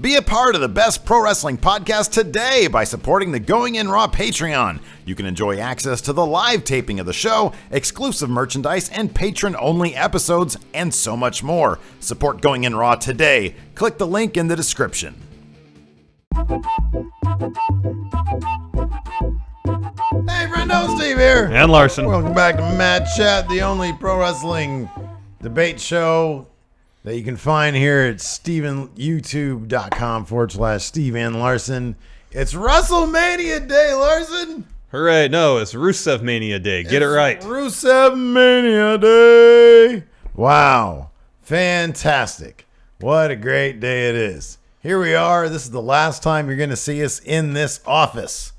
Be a part of the best pro wrestling podcast today by supporting the Going In Raw Patreon. You can enjoy access to the live taping of the show, exclusive merchandise, and patron-only episodes, and so much more. Support Going In Raw today. Click the link in the description. Hey, friendo, Steve here. And Larson. Welcome back to Mad Chat, the only pro wrestling debate show that you can find here at youtube.com/Steve and Larson. It's WrestleMania Day, Larson. Hooray. No, it's Rusev Mania Day. Get it right. Rusev Mania Day. Wow. Fantastic. What a great day it is. Here we are. This is the last time you're going to see us in this office.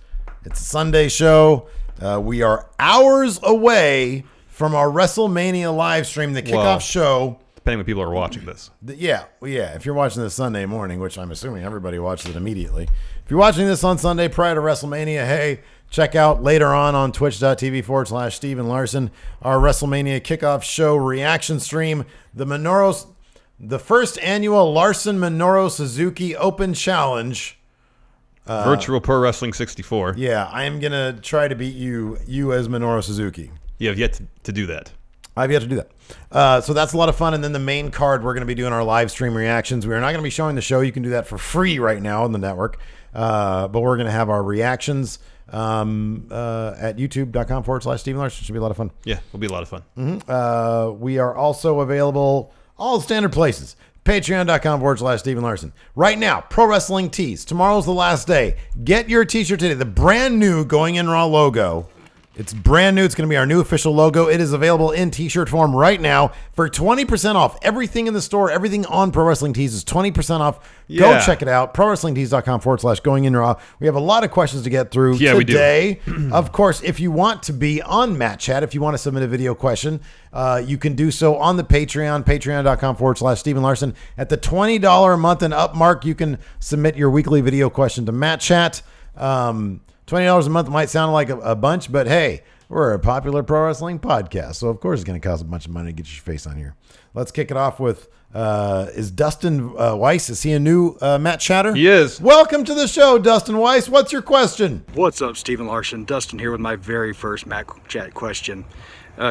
It's a Sunday show. We are hours away from our WrestleMania live stream, the kickoff show. Depending when people are watching this. Yeah. If you're watching this Sunday morning, which I'm assuming everybody watches it immediately. If you're watching this on Sunday prior to WrestleMania, hey, check out later on twitch.tv/Steve and Larson, our WrestleMania kickoff show reaction stream, the first annual Larson Minoru Suzuki Open Challenge. Virtual Pro Wrestling 64. Yeah, I am going to try to beat you as Minoru Suzuki. You have yet to do that. I've yet to do that. So that's a lot of fun. And then the main card, we're going to be doing our live stream reactions. We are not going to be showing the show. You can do that for free right now on the network. But we're going to have our reactions at youtube.com/Steve Larson. Should be a lot of fun. Yeah, it'll be a lot of fun. Mm-hmm. We are also available all the standard places. Patreon.com/Steve Larson. Right now, Pro Wrestling Tees. Tomorrow's the last day. Get your t-shirt today. The brand new Going In Raw logo. It's brand new. It's going to be our new official logo. It is available in t-shirt form right now for 20% off. Everything in the store, everything on Pro Wrestling Tees is 20% off. Go check it out. ProWrestlingTees.com/Going In Raw. We have a lot of questions to get through today. We do. Of course, if you want to be on Matt Chat, if you want to submit a video question, you can do so on the Patreon, patreon.com/Steve and Larson. At the $20 a month and up mark, you can submit your weekly video question to Matt Chat. $20 a month might sound like a bunch, but hey, we're a popular pro wrestling podcast, so of course it's going to cost a bunch of money to get your face on here. Let's kick it off with, is Dustin Weiss, is he a new Matt Chatter? He is. Welcome to the show, Dustin Weiss. What's your question? What's up, Stephen Larson? Dustin here with my very first Matt Chat question.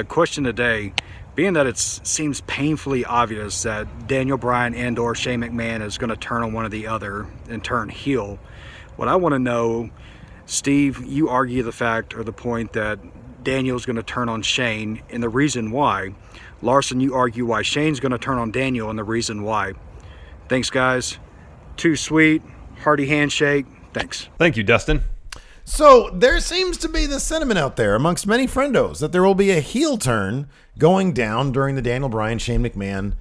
Question today, being that it seems painfully obvious that Daniel Bryan and or Shane McMahon is going to turn on one or the other and turn heel, what I want to know, Steve, you argue the fact or the point that Daniel's going to turn on Shane and the reason why. Larson, you argue why Shane's going to turn on Daniel and the reason why. Thanks, guys. Too sweet. Hearty handshake. Thanks. Thank you, Dustin. So there seems to be the sentiment out there amongst many friendos that there will be a heel turn going down during the Daniel Bryan, Shane McMahon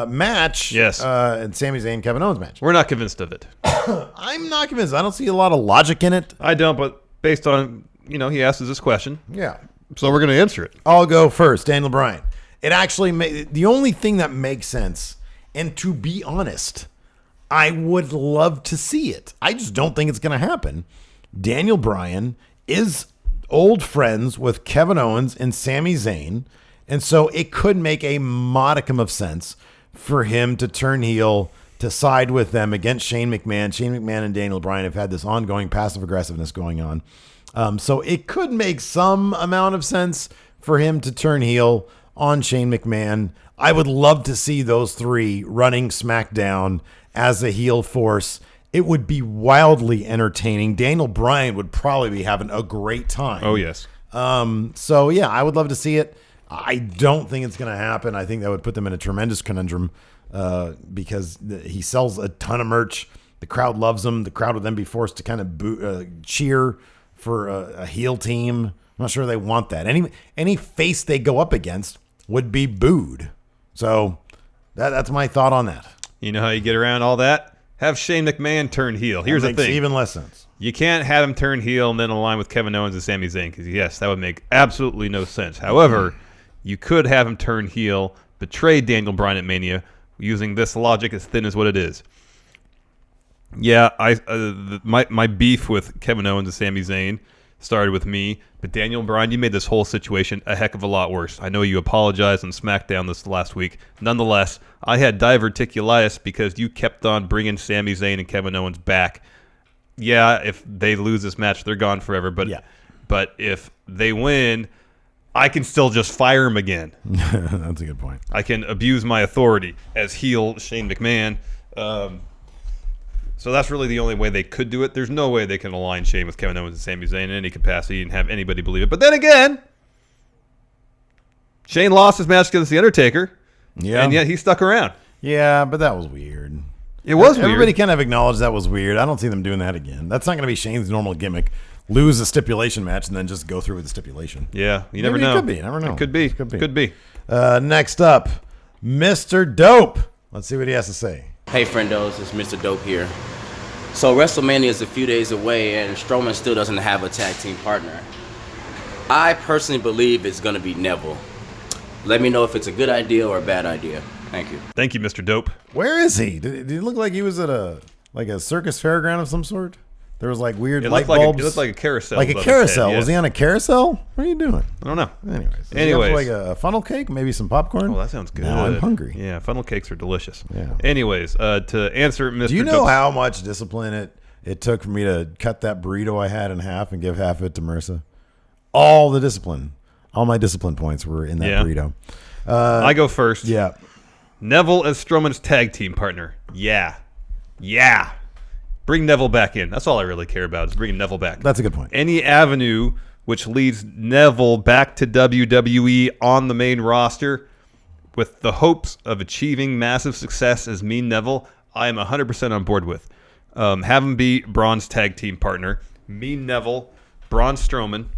match. Yes. And Sami Zayn, Kevin Owens match. We're not convinced of it. I'm not convinced. I don't see a lot of logic in it. I don't, but based on, he asked us this question. Yeah. So we're going to answer it. I'll go first, Daniel Bryan. It actually, the only thing that makes sense, and to be honest, I would love to see it. I just don't think it's going to happen. Daniel Bryan is old friends with Kevin Owens and Sami Zayn, and so it could make a modicum of sense for him to turn heel, to side with them against Shane McMahon. Shane McMahon and Daniel Bryan have had this ongoing passive aggressiveness going on. So it could make some amount of sense for him to turn heel on Shane McMahon. I would love to see those three running SmackDown as a heel force. It would be wildly entertaining. Daniel Bryan would probably be having a great time. Oh, yes. So, yeah, I would love to see it. I don't think it's going to happen. I think that would put them in a tremendous conundrum because he sells a ton of merch. The crowd loves him. The crowd would then be forced to kind of cheer for a heel team. I'm not sure they want that. Any face they go up against would be booed. So that's my thought on that. You know how you get around all that? Have Shane McMahon turn heel. Here's the thing. Even less sense. You can't have him turn heel and then align with Kevin Owens and Sami Zayn because, yes, that would make absolutely no sense. However, you could have him turn heel, betray Daniel Bryan at Mania, using this logic as thin as what it is. Yeah, my beef with Kevin Owens and Sami Zayn started with me, but Daniel Bryan, you made this whole situation a heck of a lot worse. I know you apologized on SmackDown this last week. Nonetheless, I had diverticulitis because you kept on bringing Sami Zayn and Kevin Owens back. Yeah, if they lose this match, they're gone forever. But if they win, I can still just fire him again. That's a good point. I can abuse my authority as heel Shane McMahon. So that's really the only way they could do it. There's no way they can align Shane with Kevin Owens and Sami Zayn in any capacity and have anybody believe it. But then again, Shane lost his match against The Undertaker, and yet he stuck around. Yeah, but that was weird. It was weird. Everybody kind of acknowledged that was weird. I don't see them doing that again. That's not going to be Shane's normal gimmick. Lose a stipulation match and then just go through with the stipulation. Yeah, you never know. It could be. You never know. It could be. Next up, Mr. Dope. Let's see what he has to say. Hey, friendos, it's Mr. Dope here. So WrestleMania is a few days away, and Strowman still doesn't have a tag team partner. I personally believe it's going to be Neville. Let me know if it's a good idea or a bad idea. Thank you. Thank you, Mr. Dope. Where is he? Did he look like he was at a circus fairground of some sort? There was like weird light bulbs. It looked like a carousel. Like a carousel. Was he on a carousel? What are you doing? I don't know. Anyways. Like a funnel cake, maybe some popcorn? Oh, that sounds good. Now I'm hungry. Yeah, funnel cakes are delicious. Yeah. Anyways, to answer Mr. Do you know Dope's, how much discipline it took for me to cut that burrito I had in half and give half of it to Marissa? All the discipline. All my discipline points were in that burrito. I go first. Yeah. Neville as Strowman's tag team partner. Yeah. Bring Neville back in. That's all I really care about is bringing Neville back. That's a good point. Any avenue which leads Neville back to WWE on the main roster with the hopes of achieving massive success as Mean Neville, I am 100% on board with. Have him be Braun's tag team partner. Mean Neville, Braun Strowman.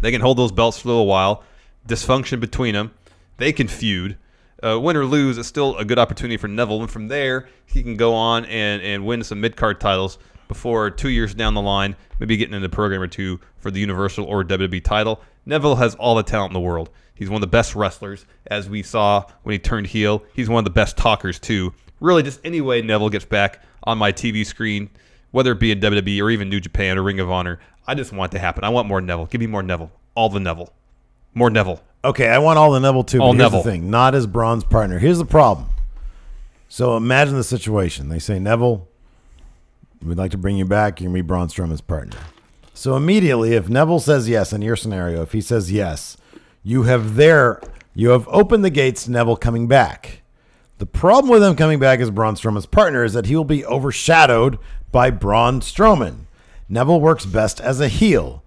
They can hold those belts for a little while. Dysfunction between them. They can feud. Win or lose, it's still a good opportunity for Neville. And from there, he can go on and win some mid-card titles before 2 years down the line, maybe getting in the program or two for the Universal or WWE title. Neville has all the talent in the world. He's one of the best wrestlers, as we saw when he turned heel. He's one of the best talkers, too. Really, just any way Neville gets back on my TV screen, whether it be in WWE or even New Japan or Ring of Honor, I just want it to happen. I want more Neville. Give me more Neville. All the Neville. More Neville. Okay, I want all the Neville too. All but here's Neville. the thing, not as Braun's partner. Here's the problem. So imagine the situation. They say, Neville, we'd like to bring you back. You're going to be Braun Strowman's partner. So immediately, if Neville says yes, in your scenario, if he says yes, you have opened the gates to Neville coming back. The problem with him coming back as Braun Strowman's partner is that he will be overshadowed by Braun Strowman. Neville works best as a heel.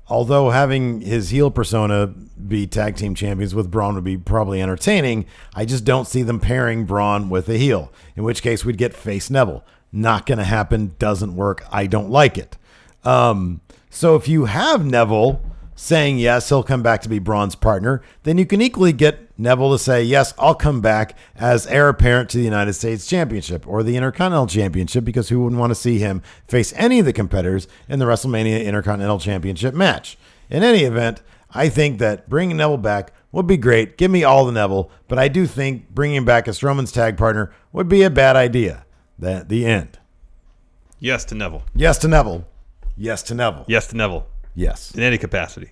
Although having his heel persona be tag team champions with Braun would be probably entertaining, I just don't see them pairing Braun with a heel, in which case we'd get face Neville. Not going to happen, doesn't work, I don't like it. So if you have Neville saying yes, he'll come back to be Braun's partner, then you can equally get Neville to say, yes, I'll come back as heir apparent to the United States Championship or the Intercontinental Championship, because who wouldn't want to see him face any of the competitors in the WrestleMania Intercontinental Championship match? In any event, I think that bringing Neville back would be great. Give me all the Neville, but I do think bringing back a Strowman's tag partner would be a bad idea. The end. Yes to Neville. Yes to Neville. Yes to Neville. Yes to Neville. Yes. In any capacity.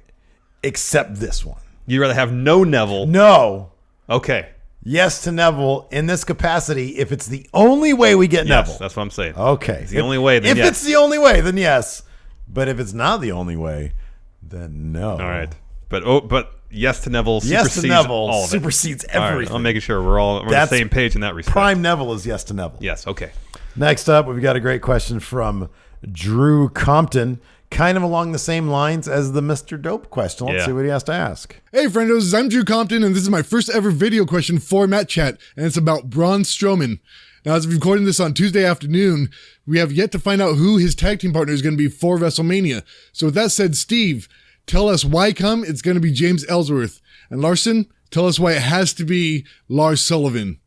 Except this one. You'd rather have no Neville? No. Okay. Yes to Neville in this capacity if it's the only way we get Yes, Neville. that's what I'm saying. Okay. It's the only way, then if yes. it's the only way, then yes. But if it's not the only way, then no. All right. But yes to Neville Yes supersedes to Neville all of it. supersedes All right, everything. I'm making sure we're on the same page in that respect. Prime Neville is yes to Neville. Yes, okay. Next up, we've got a great question from Drew Compton, kind of along the same lines as the Mr. Dope question. Let's Yeah. see what he has to ask. Hey friendos, I'm Drew Compton, and this is my first ever video question for Matt Chat, and it's about Braun Strowman. Now, as of recording this on Tuesday afternoon, we have yet to find out who his tag team partner is going to be for WrestleMania. So with that said, Steve, tell us why it's going to be James Ellsworth. And Larson, tell us why it has to be Lars Sullivan.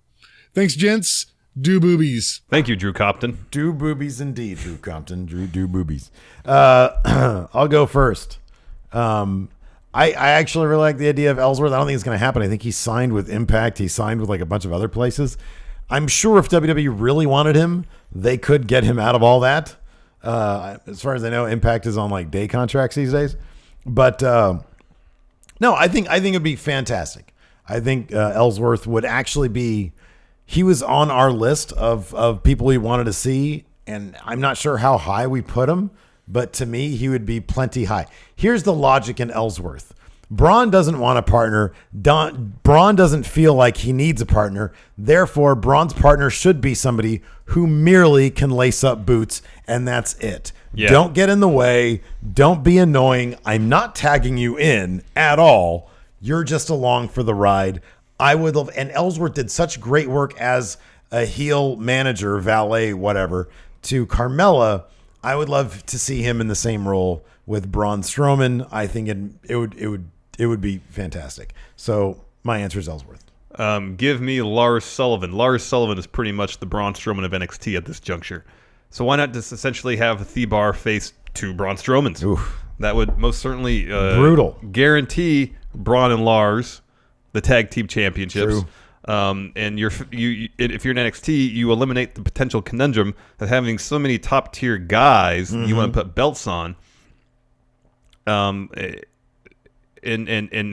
Thanks, gents. Do boobies. Thank you, Drew Compton. Do boobies indeed, Drew Compton. Do boobies. I'll go first. I actually really like the idea of Ellsworth. I don't think it's going to happen. I think he signed with Impact. He signed with like a bunch of other places. I'm sure if WWE really wanted him, they could get him out of all that. As far as I know, Impact is on like day contracts these days. But no, I think it'd be fantastic. I think Ellsworth would actually be. He was on our list of people we wanted to see, and I'm not sure how high we put him, but to me, he would be plenty high. Here's the logic in Ellsworth. Braun doesn't want a partner. Braun doesn't feel like he needs a partner. Therefore, Braun's partner should be somebody who merely can lace up boots, and that's it. Yeah. Don't get in the way. Don't be annoying. I'm not tagging you in at all. You're just along for the ride. I would love, and Ellsworth did such great work as a heel manager, valet, whatever, to Carmella. I would love to see him in the same role with Braun Strowman. I think it would be fantastic. So my answer is Ellsworth. Give me Lars Sullivan. Lars Sullivan is pretty much the Braun Strowman of NXT at this juncture. So why not just essentially have Thebar face two Braun Strowmans? Oof. That would most certainly Brutal. guarantee Braun and Lars the tag team championships. True. And if you're in NXT, you eliminate the potential conundrum of having so many top tier guys you want to put belts on. And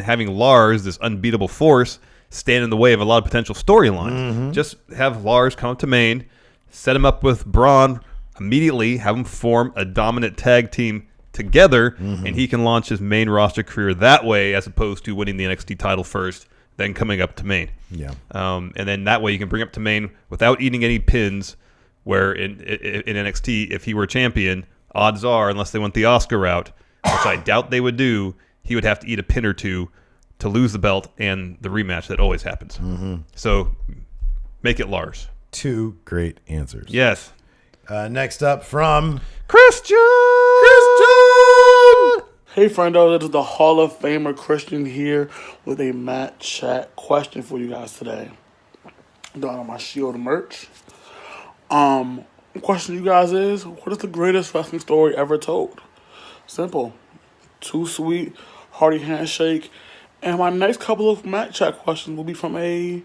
having Lars, this unbeatable force, stand in the way of a lot of potential storylines. Just have Lars come to Maine, set him up with Braun immediately, have him form a dominant tag team together, and he can launch his main roster career that way, as opposed to winning the NXT title first, then coming up to Maine. Yeah. And then that way you can bring up to Maine without eating any pins, where in NXT, if he were champion, odds are, unless they went the Oscar route, which I doubt they would do, he would have to eat a pin or two to lose the belt and the rematch that always happens. So make it Lars. Two great answers. Yes. Next up from Christian! Hey, friendo, this is the Hall of Famer Christian here with a Matt Chat question for you guys today. Down on my Shield merch. Question you guys is, what is the greatest wrestling story ever told? Simple. Too sweet, hearty handshake. And my next couple of Matt Chat questions will be from a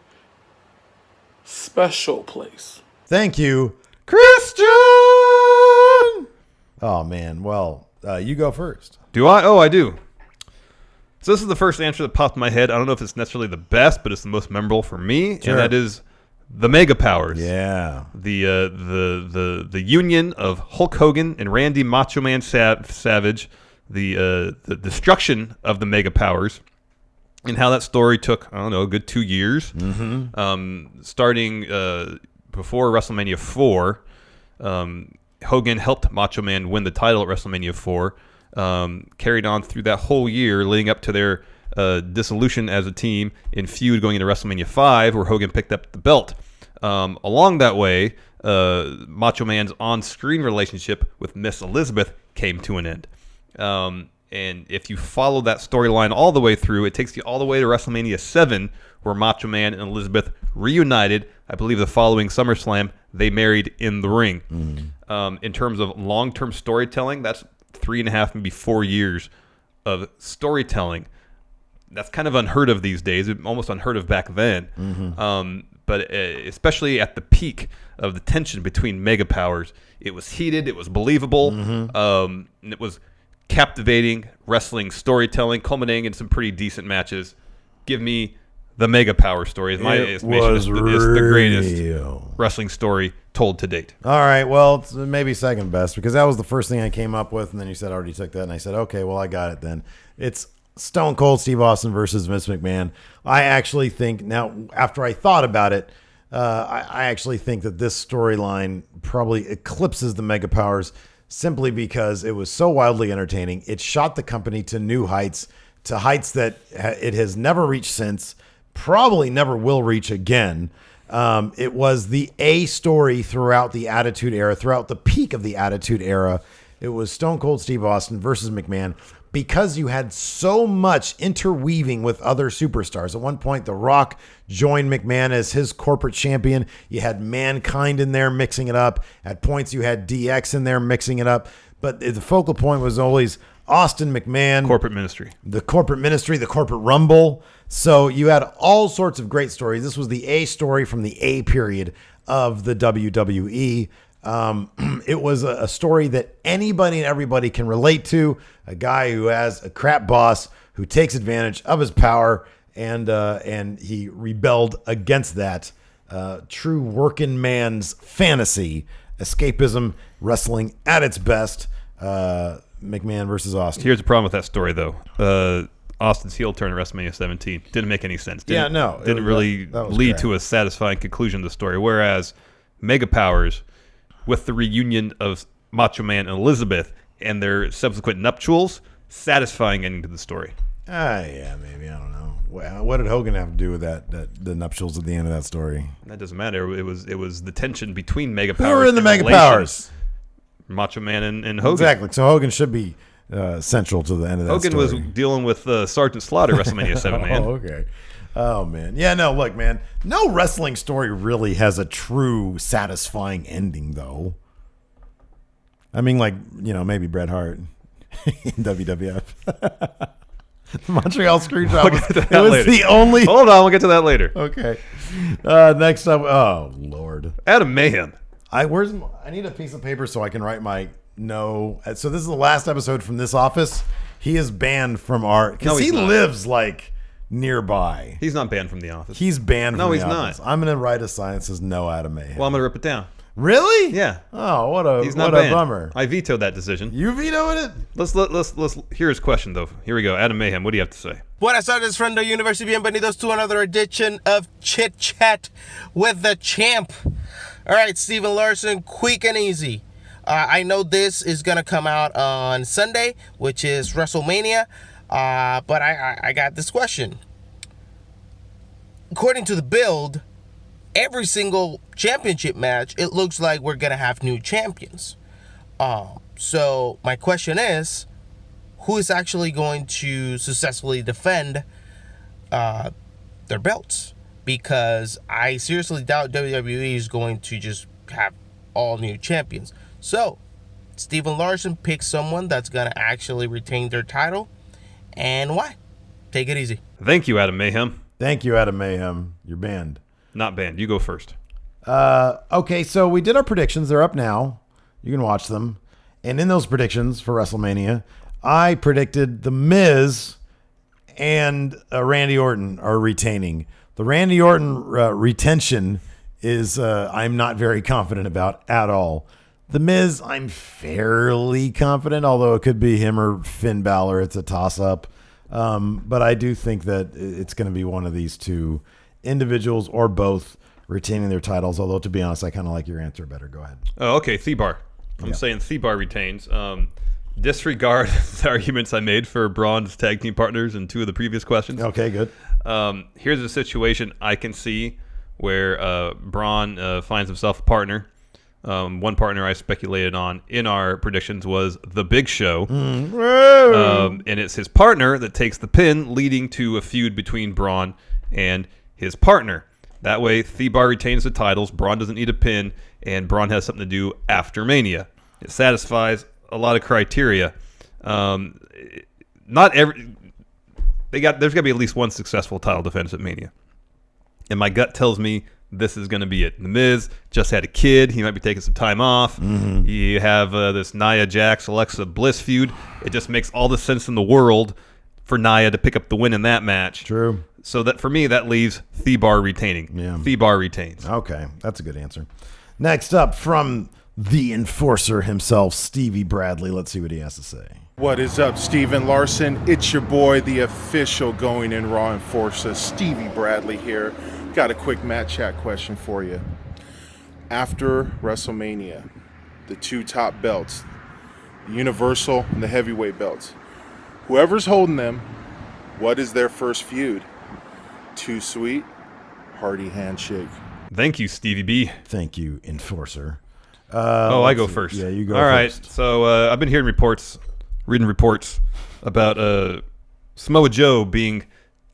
special place. Thank you, Christian. Oh man, well, you go first. Do I? Oh, I do. So this is the first answer that popped in my head. I don't know if it's necessarily the best, but it's the most memorable for me, Sure. and that is the Mega Powers. Yeah. The union of Hulk Hogan and Randy Macho Man Savage, the destruction of the Mega Powers, and how that story took, I don't know, a good 2 years. Starting before WrestleMania 4, Hogan helped Macho Man win the title at WrestleMania 4, carried on through that whole year leading up to their dissolution as a team in feud going into WrestleMania 5, where Hogan picked up the belt. Along that way, Macho Man's on-screen relationship with Miss Elizabeth came to an end. And if you follow that storyline all the way through, it takes you all the way to WrestleMania 7, where Macho Man and Elizabeth reunited. I believe the following SummerSlam, they married in the ring. In terms of long-term storytelling, that's 3.5, maybe 4 years of storytelling. That's kind of unheard of these days, almost unheard of back then. But especially at the peak of the tension between Mega Powers, it was heated, it was believable, and it was captivating wrestling storytelling, culminating in some pretty decent matches. Give me the Mega Power story. My estimation is the greatest wrestling story told to date. All right, well, it's maybe second best, because that was the first thing I came up with, and then you said I already took that, and I said, okay, well, I got it then. It's Stone Cold Steve Austin versus Vince McMahon. I actually think, now, after I thought about it, I actually think that this storyline probably eclipses the Mega Powers, simply because it was so wildly entertaining. It shot the company to new heights, to heights that it has never reached since, probably never will reach again. It was the A story throughout the Attitude Era, throughout the peak of the Attitude Era. It was Stone Cold Steve Austin versus McMahon, because you had so much interweaving with other superstars. At one point, The Rock joined McMahon as his corporate champion. You had Mankind in there mixing it up. At points, you had DX in there mixing it up. But the focal point was always Austin McMahon. Corporate ministry. The corporate ministry, the corporate rumble. So you had all sorts of great stories. This was the A story from the A period of the WWE. It was a story that anybody and everybody can relate to. A guy who has a crap boss who takes advantage of his power, and he rebelled against that. True working man's fantasy, escapism, wrestling at its best. McMahon versus Austin. Here's the problem with that story, though. Austin's heel turn at WrestleMania 17 didn't make any sense. Didn't really lead to a satisfying conclusion of the story. Whereas Mega Powers, with the reunion of Macho Man and Elizabeth and their subsequent nuptials, satisfying ending to the story. Yeah, maybe. I don't know. What did Hogan have to do with the nuptials at the end of that story? That doesn't matter. It was the tension between Mega Who Powers. were in the Mega Powers? Macho Man and Hogan. Exactly. So Hogan should be central to the end of that Hogan story. was dealing with Sergeant Slaughter WrestleMania 7, man. Oh, okay. Oh, man. Yeah, no, look, man. No wrestling story really has a true satisfying ending, though. I mean, like, maybe Bret Hart in WWF. The Montreal Screwjob was the only... Hold on, we'll get to that later. Okay. Next up... Oh, Lord. Adam Mayhem. I need a piece of paper so I can write my no. So this is the last episode from this office. He is banned from our... Because he lives, like, nearby. He's not banned from the office. He's banned from the office. No, he's not. I'm going to write a sign that says no Adam Mayhem. Well, I'm going to rip it down. Really? Yeah. Oh, what a bummer. I vetoed that decision. You vetoed it? Let's hear his question, though. Here we go. Adam Mayhem, what do you have to say? Buenas tardes, friendo Universe. Bienvenidos to another edition of Chit Chat with the Champ. All right, Stephen Larson, quick and easy. I know this is going to come out on Sunday, which is WrestleMania, but I got this question. According to the build, every single championship match, it looks like we're going to have new champions. So my question is, who is actually going to successfully defend their belts? Because I seriously doubt WWE is going to just have all new champions. So, Stephen Larson picks someone that's going to actually retain their title. And why? Take it easy. Thank you, Adam Mayhem. Thank you, Adam Mayhem. You're banned. Not banned. You go first. Okay, so we did our predictions. They're up now. You can watch them. And in those predictions for WrestleMania, I predicted The Miz and Randy Orton are retaining. The Randy Orton retention is I'm not very confident about at all. The Miz, I'm fairly confident, although it could be him or Finn Balor. It's a toss-up. But I do think that it's going to be one of these two individuals or both retaining their titles, although to be honest, I kind of like your answer better. Go ahead. Oh, okay, Thebar. I'm saying Thebar retains. Disregard the arguments I made for Braun's tag team partners in two of the previous questions. Okay, good. Here's a situation I can see where Braun finds himself a partner. One partner I speculated on in our predictions was The Big Show. And it's his partner that takes the pin, leading to a feud between Braun and his partner. That way, Thebar retains the titles, Braun doesn't need a pin, and Braun has something to do after Mania. It satisfies a lot of criteria. Not every... There's got to be at least one successful title defense at Mania. And my gut tells me this is going to be it. The Miz just had a kid. He might be taking some time off. Mm-hmm. You have this Nia Jax, Alexa Bliss feud. It just makes all the sense in the world for Nia to pick up the win in that match. True. So that for me, that leaves Thebar retaining. Yeah. Thebar retains. Okay, that's a good answer. Next up, from the enforcer himself, Stevie Bradley. Let's see what he has to say. What is up, Stephen Larson? It's your boy, the official Going In Raw enforcer, Stevie Bradley here. Got a quick Matt Chat question for you. After WrestleMania, the two top belts, the Universal and the Heavyweight belts, whoever's holding them, what is their first feud? Too sweet, hearty handshake. Thank you, Stevie B. Thank you, enforcer. I go first. Yeah, you go All right. first. So I've been hearing reading reports about Samoa Joe being,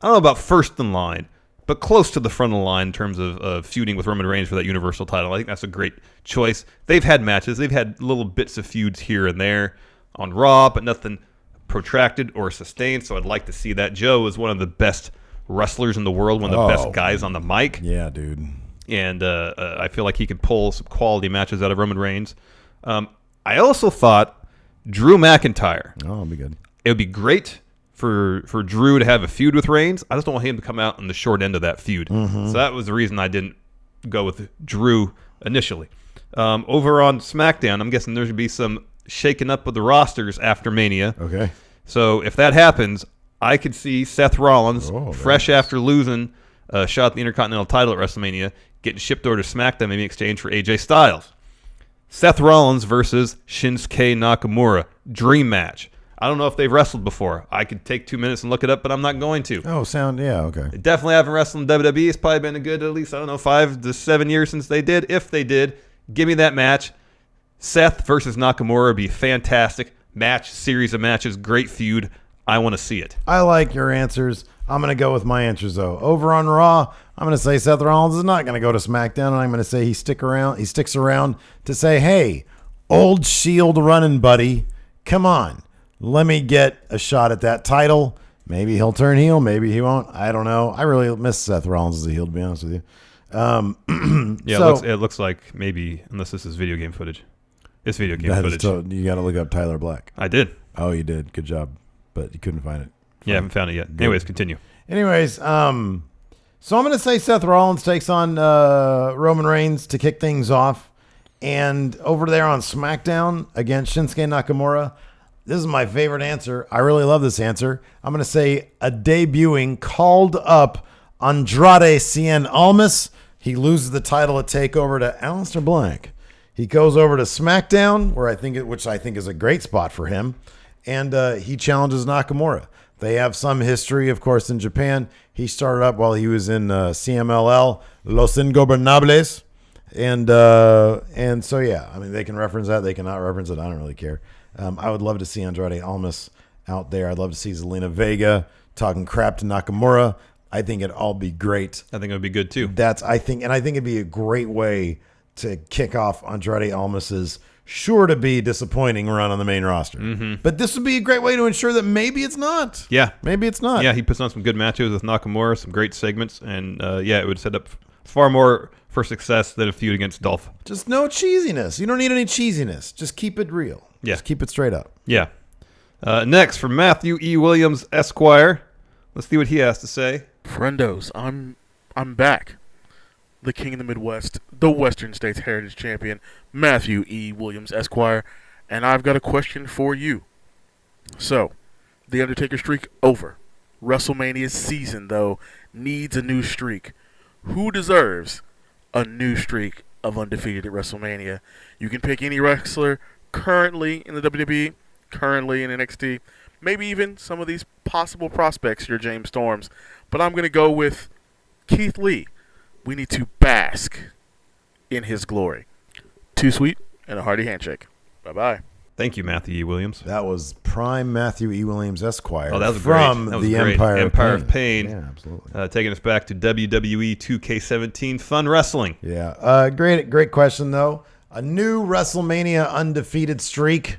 I don't know about first in line, but close to the front of the line in terms of feuding with Roman Reigns for that Universal title. I think that's a great choice. They've had matches. They've had little bits of feuds here and there on Raw, but nothing protracted or sustained, so I'd like to see that. Joe is one of the best wrestlers in the world, one of the best guys on the mic. Yeah, dude. and I feel like he could pull some quality matches out of Roman Reigns. I also thought Drew McIntyre. Oh, it'll be good. It would be great for Drew to have a feud with Reigns. I just don't want him to come out on the short end of that feud. So that was the reason I didn't go with Drew initially. Over on SmackDown, I'm guessing there's going to be some shaking up of the rosters after Mania. Okay. So if that happens, I could see Seth Rollins, fresh after losing a shot at the Intercontinental title at WrestleMania, getting shipped over to SmackDown maybe in exchange for AJ Styles. Seth Rollins versus Shinsuke Nakamura. Dream match. I don't know if they've wrestled before. I could take 2 minutes and look it up, but I'm not going to. Oh, okay. They definitely haven't wrestled in WWE. It's probably been a good, at least, 5 to 7 years since they did. If they did, give me that match. Seth versus Nakamura would be fantastic. Match, series of matches, great feud. I want to see it. I like your answers. I'm going to go with my answers, though. Over on Raw, I'm going to say Seth Rollins is not going to go to SmackDown, and I'm going to say he sticks around to say, hey, old Shield running buddy, come on. Let me get a shot at that title. Maybe he'll turn heel. Maybe he won't. I don't know. I really miss Seth Rollins as a heel, to be honest with you. It looks like maybe, unless this is video game footage. It's video game footage. You got to look up Tyler Black. I did. Oh, you did. Good job. But you couldn't find it. Yeah, I haven't found it yet. Good. Anyways, continue. So I'm going to say Seth Rollins takes on Roman Reigns to kick things off. And over there on SmackDown against Shinsuke Nakamura, this is my favorite answer. I really love this answer. I'm going to say a debuting, called up Andrade Cien Almas. He loses the title at TakeOver to Aleister Black. He goes over to SmackDown, which I think is a great spot for him, and he challenges Nakamura. They have some history, of course, in Japan. He started up while he was in CMLL, Los Ingobernables. And so, yeah, I mean, they can reference that. They cannot reference it. I don't really care. I would love to see Andrade Almas out there. I'd love to see Zelina Vega talking crap to Nakamura. I think it'd all be great. I think it would be good, too. I think it'd be a great way to kick off Andrade Almas's sure to be disappointing run on the main roster. Mm-hmm. But this would be a great way to ensure that maybe it's not. Yeah. Maybe it's not. Yeah, he puts on some good matches with Nakamura, some great segments, and it would set up far more for success than a feud against Dolph. Just no cheesiness. You don't need any cheesiness. Just keep it real. Yeah. Just keep it straight up. Yeah. Next, from Matthew E. Williams, Esquire. Let's see what he has to say. Friendos, I'm back. The king of the Midwest, the Western States Heritage Champion, Matthew E. Williams, Esquire, and I've got a question for you. So, the Undertaker streak over. WrestleMania season, though, needs a new streak. Who deserves a new streak of undefeated at WrestleMania? You can pick any wrestler currently in the WWE, currently in NXT, maybe even some of these possible prospects, your James Storms, but I'm going to go with Keith Lee. We need to bask in his glory. Too sweet and a hearty handshake. Bye-bye. Thank you, Matthew E. Williams. That was prime Matthew E. Williams, Esquire. Oh, that was from great. That was the great. Empire of Pain. Yeah, absolutely. Taking us back to WWE 2K17 Fun Wrestling. Yeah. Great question, though. A new WrestleMania undefeated streak.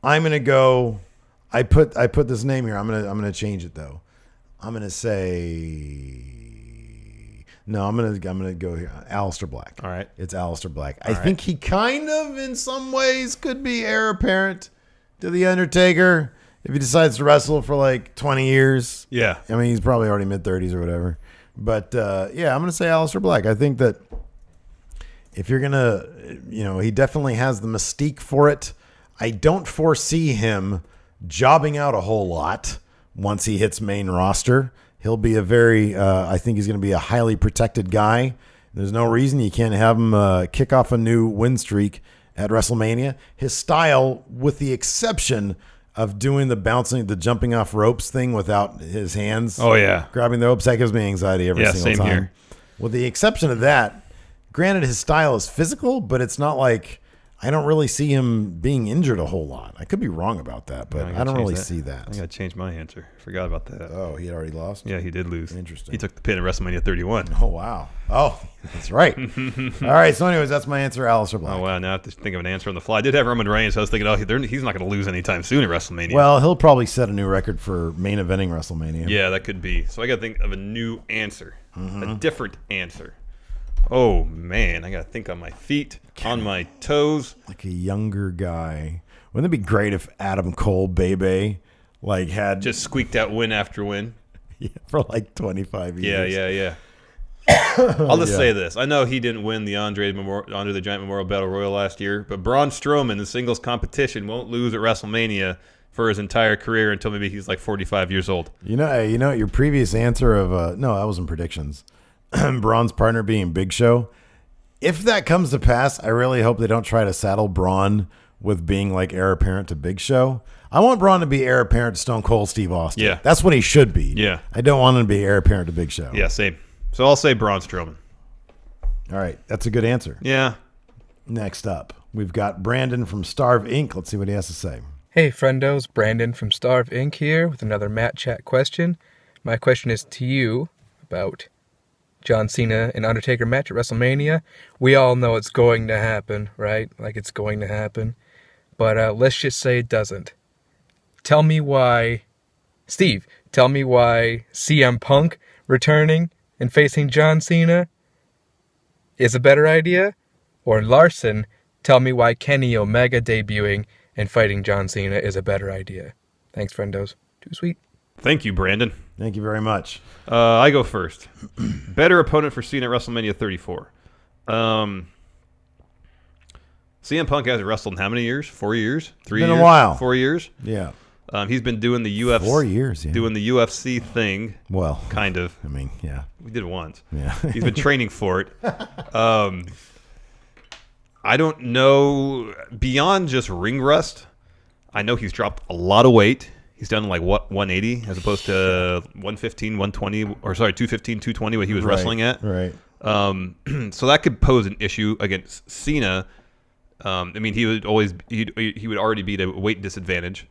I'm going to go. I put this name here. I'm gonna change it, though. I'm going to say. No, I'm gonna go here. Aleister Black. All right. It's Aleister Black. I think he kind of, in some ways, could be heir apparent to The Undertaker if he decides to wrestle for like 20 years. Yeah. I mean, he's probably already mid-30s or whatever. But, I'm going to say Aleister Black. I think that if you're going to, he definitely has the mystique for it. I don't foresee him jobbing out a whole lot once he hits main roster. He'll be I think he's going to be a highly protected guy. There's no reason you can't have him kick off a new win streak at WrestleMania. His style, with the exception of doing the jumping off ropes thing without his hands. Oh, yeah. Grabbing the ropes, that gives me anxiety every single time. Here. With the exception of that, granted his style is physical, but it's not like I don't really see him being injured a whole lot. I could be wrong about that, but I don't really see that. I got to change my answer. Forgot about that. Oh, he had already lost? Yeah, he did lose. Interesting. He took the pin at WrestleMania 31. Oh, wow. Oh, that's right. All right, so anyways, that's my answer, Aleister Black. Oh, wow. Now I have to think of an answer on the fly. I did have Roman Reigns, so I was thinking, he's not going to lose anytime soon at WrestleMania. Well, he'll probably set a new record for main eventing WrestleMania. Yeah, that could be. So I got to think of a new answer, a different answer. Oh, man. I got to think on my feet, on my toes. Like a younger guy. Wouldn't it be great if Adam Cole, Bebe, like had... Just squeaked out win after win. Yeah, for like 25 years. Yeah. I'll just say this. I know he didn't win the Andre the Giant Memorial Battle Royal last year, but Braun Strowman, the singles competition, won't lose at WrestleMania for his entire career until maybe he's like 45 years old. You know your previous answer of no, that wasn't predictions. Braun's partner being Big Show. If that comes to pass, I really hope they don't try to saddle Braun with being like heir apparent to Big Show. I want Braun to be heir apparent to Stone Cold Steve Austin. Yeah. That's what he should be. Yeah. I don't want him to be heir apparent to Big Show. Yeah, same. So I'll say Braun Strowman. All right. That's a good answer. Yeah. Next up, we've got Brandon from Starve Inc. Let's see what he has to say. Hey, friendos. Brandon from Starve Inc. here with another Matt Chat question. My question is to you about John Cena and Undertaker match at WrestleMania. We all know it's going to happen, right? Like it's going to happen. But let's just say it doesn't. Tell me why CM Punk returning and facing John Cena is a better idea? Or Larson, tell me why Kenny Omega debuting and fighting John Cena is a better idea. Thanks, friendos. Too sweet. Thank you, Brandon. Thank you very much. I go first. Better opponent for Cena at WrestleMania 34. CM Punk hasn't wrestled in how many years? 4 years? 3 years? Been a while. 4 years? Yeah. He's been doing the UFC 4 years, yeah. Doing the UFC thing. Well, kind of. I mean, yeah. We did it once. Yeah. He's been training for it. I don't know, beyond just ring rust, I know he's dropped a lot of weight. He's done like, 180 as opposed to 115, 120, or sorry, 215, 220 what he was wrestling at. Right. So that could pose an issue against Cena. I mean, he would already be at a weight disadvantage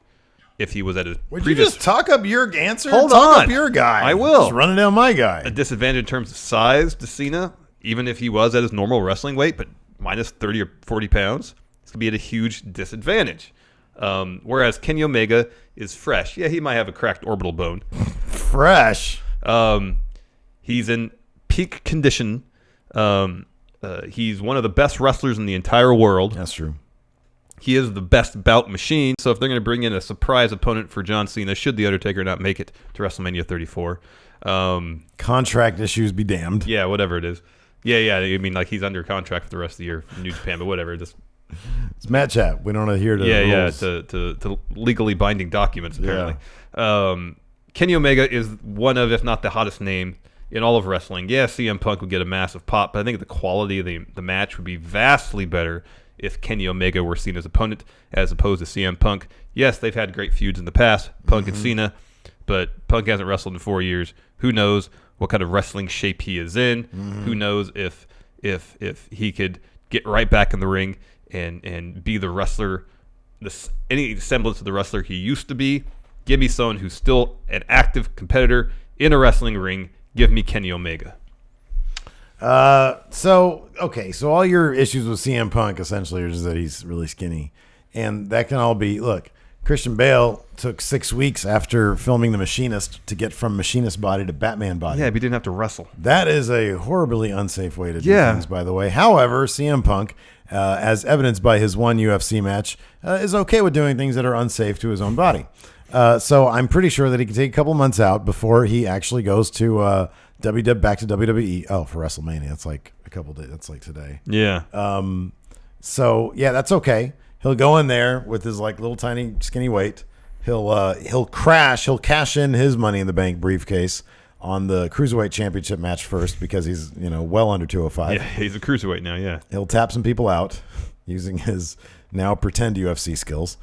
if he was at his Would previous... you just talk up your answer? Hold talk on. up your guy. I will. Just running down my guy. A disadvantage in terms of size to Cena, even if he was at his normal wrestling weight, but minus 30 or 40 pounds, it's going to be at a huge disadvantage. Whereas Kenny Omega is fresh. Yeah, he might have a cracked orbital bone. Fresh. He's in peak condition. He's one of the best wrestlers in the entire world. That's true. He is the best bout machine. So if they're going to bring in a surprise opponent for John Cena, should The Undertaker not make it to WrestleMania 34? Contract issues be damned. Yeah, whatever it is. Yeah. I mean, like he's under contract for the rest of the year in New Japan, but whatever. Just it's Matt Chat. We don't adhere to rules. to legally binding documents apparently. Yeah. Kenny Omega is one of, if not the hottest name in all of wrestling. Yeah, CM Punk would get a massive pop, but I think the quality of the match would be vastly better if Kenny Omega were seen as opponent as opposed to CM Punk. Yes, they've had great feuds in the past, Punk and Cena, but Punk hasn't wrestled in 4 years. Who knows what kind of wrestling shape he is in? Who knows if he could get right back in the ring and be the wrestler, any semblance of the wrestler he used to be. Give me someone who's still an active competitor in a wrestling ring. Give me Kenny Omega. So all your issues with CM Punk essentially are just that he's really skinny. And that can all be, look, Christian Bale took 6 weeks after filming The Machinist to get from Machinist body to Batman body. Yeah, but he didn't have to wrestle. That is a horribly unsafe way to do things, by the way. However, CM Punk, as evidenced by his one UFC match, is okay with doing things that are unsafe to his own body. So I'm pretty sure that he can take a couple months out before he actually goes to back to WWE. Oh, for WrestleMania. That's like a couple days. That's like today. Yeah. So yeah, that's okay. He'll go in there with his like little tiny skinny weight. He'll crash. He'll cash in his Money in the Bank briefcase on the Cruiserweight Championship match first because he's well under 205. Yeah, he's a cruiserweight now. Yeah. He'll tap some people out using his now pretend UFC skills,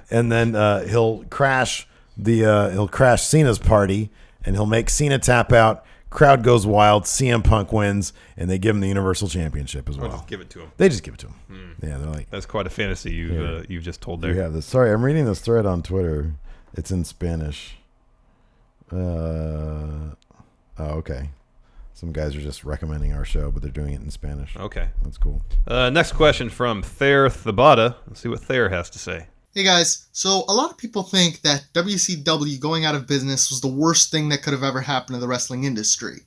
and then he'll crash Cena's party, and he'll make Cena tap out. Crowd goes wild. CM Punk wins, and they give him the Universal Championship as well. Just give it to him. They just give it to him. Yeah, they're like, that's quite a fantasy you've just told there. Yeah, sorry, I'm reading this thread on Twitter. It's in Spanish. Okay. Some guys are just recommending our show, but they're doing it in Spanish. Okay. That's cool. Next question from Thayer Thabata. Let's see what Thayer has to say. Hey guys, so a lot of people think that WCW going out of business was the worst thing that could have ever happened to the wrestling industry.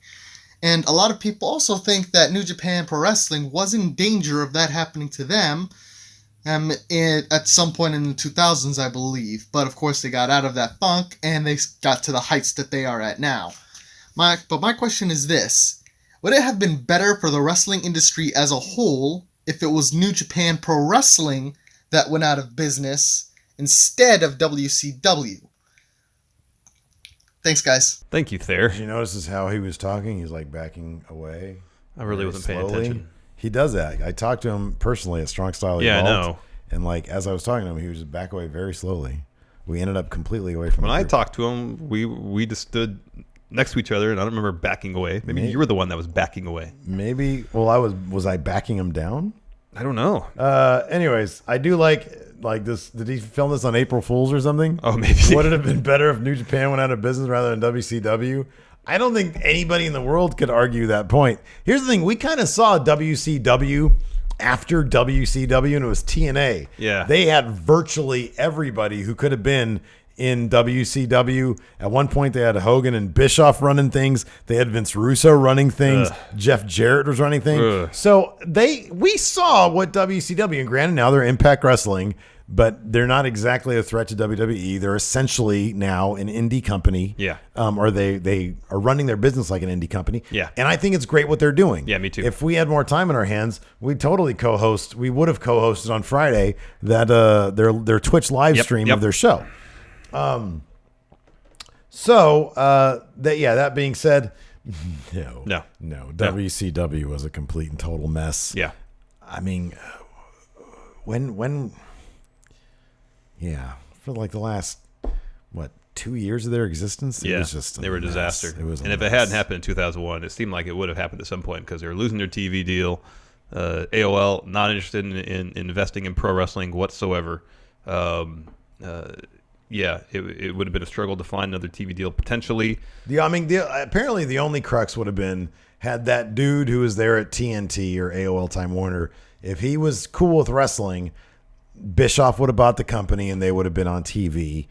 And a lot of people also think that New Japan Pro Wrestling was in danger of that happening to them at some point in the 2000s, I believe. But of course, they got out of that funk and they got to the heights that they are at now. But my question is this. Would it have been better for the wrestling industry as a whole if it was New Japan Pro Wrestling that went out of business instead of WCW? Thanks, guys. Thank you, Thayer. Did you notice how he was talking? He's like backing away. I really wasn't paying attention. He does that. I talked to him personally at Strong Style Evolved. Yeah, I know. And like as I was talking to him, he would just back away very slowly. We ended up completely away from. When I talked to him, we just stood next to each other, and I don't remember backing away. Maybe you were the one that was backing away. Maybe. Well, was I backing him down? I don't know. Anyways, I do like this. Did he film this on April Fool's or something? Oh, maybe. Would it have been better if New Japan went out of business rather than WCW? I don't think anybody in the world could argue that point. Here's the thing. We kind of saw WCW after WCW, and it was TNA. Yeah. They had virtually everybody who could have been in WCW. At one point, they had Hogan and Bischoff running things. They had Vince Russo running things. Jeff Jarrett was running things. So we saw what WCW, and granted now they're Impact Wrestling, but they're not exactly a threat to WWE. They're essentially now an indie company. Yeah. Or they are running their business like an indie company. Yeah. And I think it's great what they're doing. Yeah, me too. If we had more time in our hands, we'd totally co-host. We would have co-hosted on Friday that their Twitch live stream of their show. That being said, no. WCW was a complete and total mess. Yeah. I mean, for like the last 2 years of their existence, it was just they were a disaster. It was, and if it hadn't happened in 2001, it seemed like it would have happened at some point because they were losing their TV deal. AOL not interested in investing in pro wrestling whatsoever. It would have been a struggle to find another TV deal potentially. Apparently the only crux would have been had that dude who was there at TNT or AOL Time Warner, if he was cool with wrestling, Bischoff would have bought the company and they would have been on TV.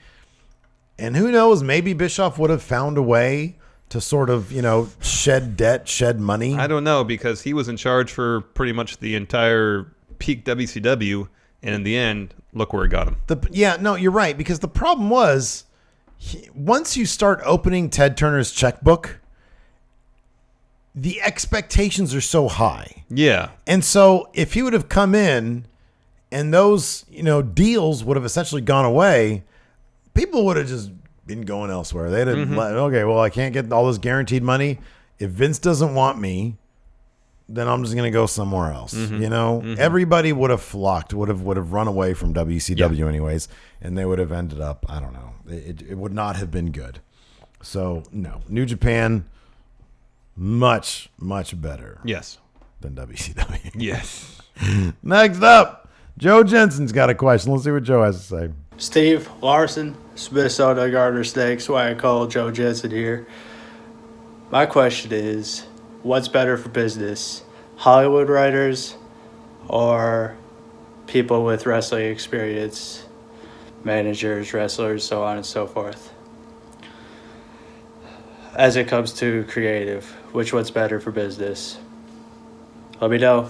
And who knows, maybe Bischoff would have found a way to sort of, shed debt, shed money. I don't know, because he was in charge for pretty much the entire peak WCW, and in the end, look where it got him. You're right, because the problem was, once you start opening Ted Turner's checkbook, the expectations are so high. Yeah. And so if he would have come in and those, deals would have essentially gone away, people would have just been going elsewhere. They'd have okay, well, I can't get all this guaranteed money. If Vince doesn't want me, then I'm just going to go somewhere else. Everybody would have flocked, would have run away from WCW anyways, and they would have ended up, I don't know. It would not have been good. So, no. New Japan, much, much better. Yes. Than WCW. Yes. Next up, Joe Jensen's got a question. Let's see what Joe has to say. Steve, Larson, Minnesota Garter Snakes, why I call Joe Jensen here. My question is, what's better for business, Hollywood writers or people with wrestling experience, managers, wrestlers, so on and so forth? As it comes to creative, which one's better for business? Let me know.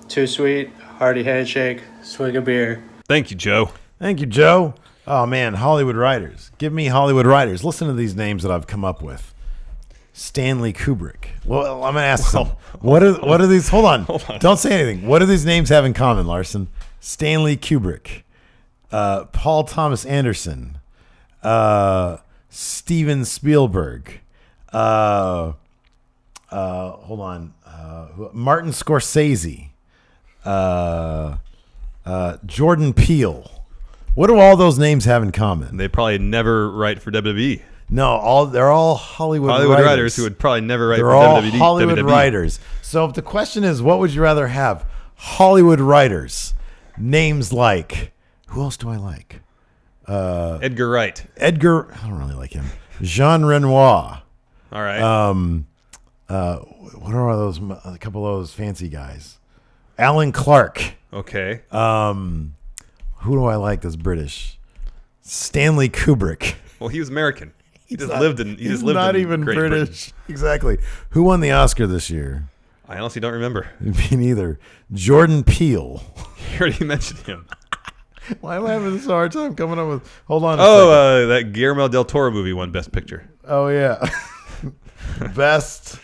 Too sweet, hearty handshake, swig a beer. Thank you, Joe. Thank you, Joe. Oh, man, Hollywood writers. Give me Hollywood writers. Listen to these names that I've come up with. Stanley Kubrick. Well, I'm going to ask some. What are these? Hold on. Don't say anything. What do these names have in common, Larson? Stanley Kubrick. Paul Thomas Anderson. Steven Spielberg. Hold on. Martin Scorsese. Jordan Peele. What do all those names have in common? They probably never write for WWE. No, they're all Hollywood writers who would probably never write they're for all WWE. Hollywood WWE. writers. So if the question is, what would you rather have? Hollywood writers. Names like, who else do I like? Edgar Wright. I don't really like him. Jean Renoir. All right. What are those? A couple of those fancy guys. Alan Clark. Okay. Who do I like that's British? Stanley Kubrick. Well, he was American. He just lived in. He just lived not in even Great British. Exactly. Who won the Oscar this year? I honestly don't remember. Me neither. Jordan Peele. You already mentioned him. Why am I having this hard time coming up with? Hold on. That Guillermo del Toro movie won Best Picture. Oh yeah. Best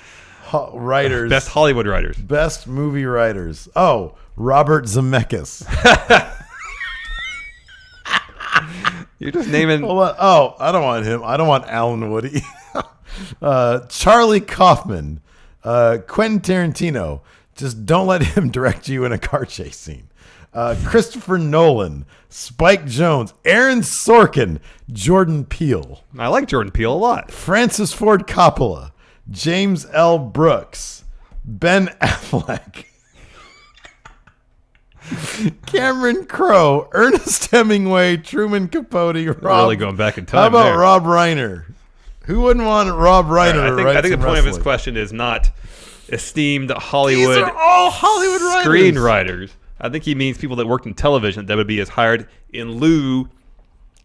writers. Best Hollywood writers. Best movie writers. Oh, Robert Zemeckis. You're just naming. Hold on. Oh, I don't want him. I don't want Alan Woody. Charlie Kaufman. Quentin Tarantino. Just don't let him direct you in a car chase scene. Christopher Nolan. Spike Jonze. Aaron Sorkin. Jordan Peele. I like Jordan Peele a lot. Francis Ford Coppola. James L. Brooks. Ben Affleck. Cameron Crowe. Ernest Hemingway. Truman Capote. Really going back in time. How about there. Rob Reiner? Who wouldn't want Rob Reiner? I think the point of his question is not esteemed Hollywood. These are all Hollywood writers. Screenwriters. I think he means people that worked in television that would be as hired in lieu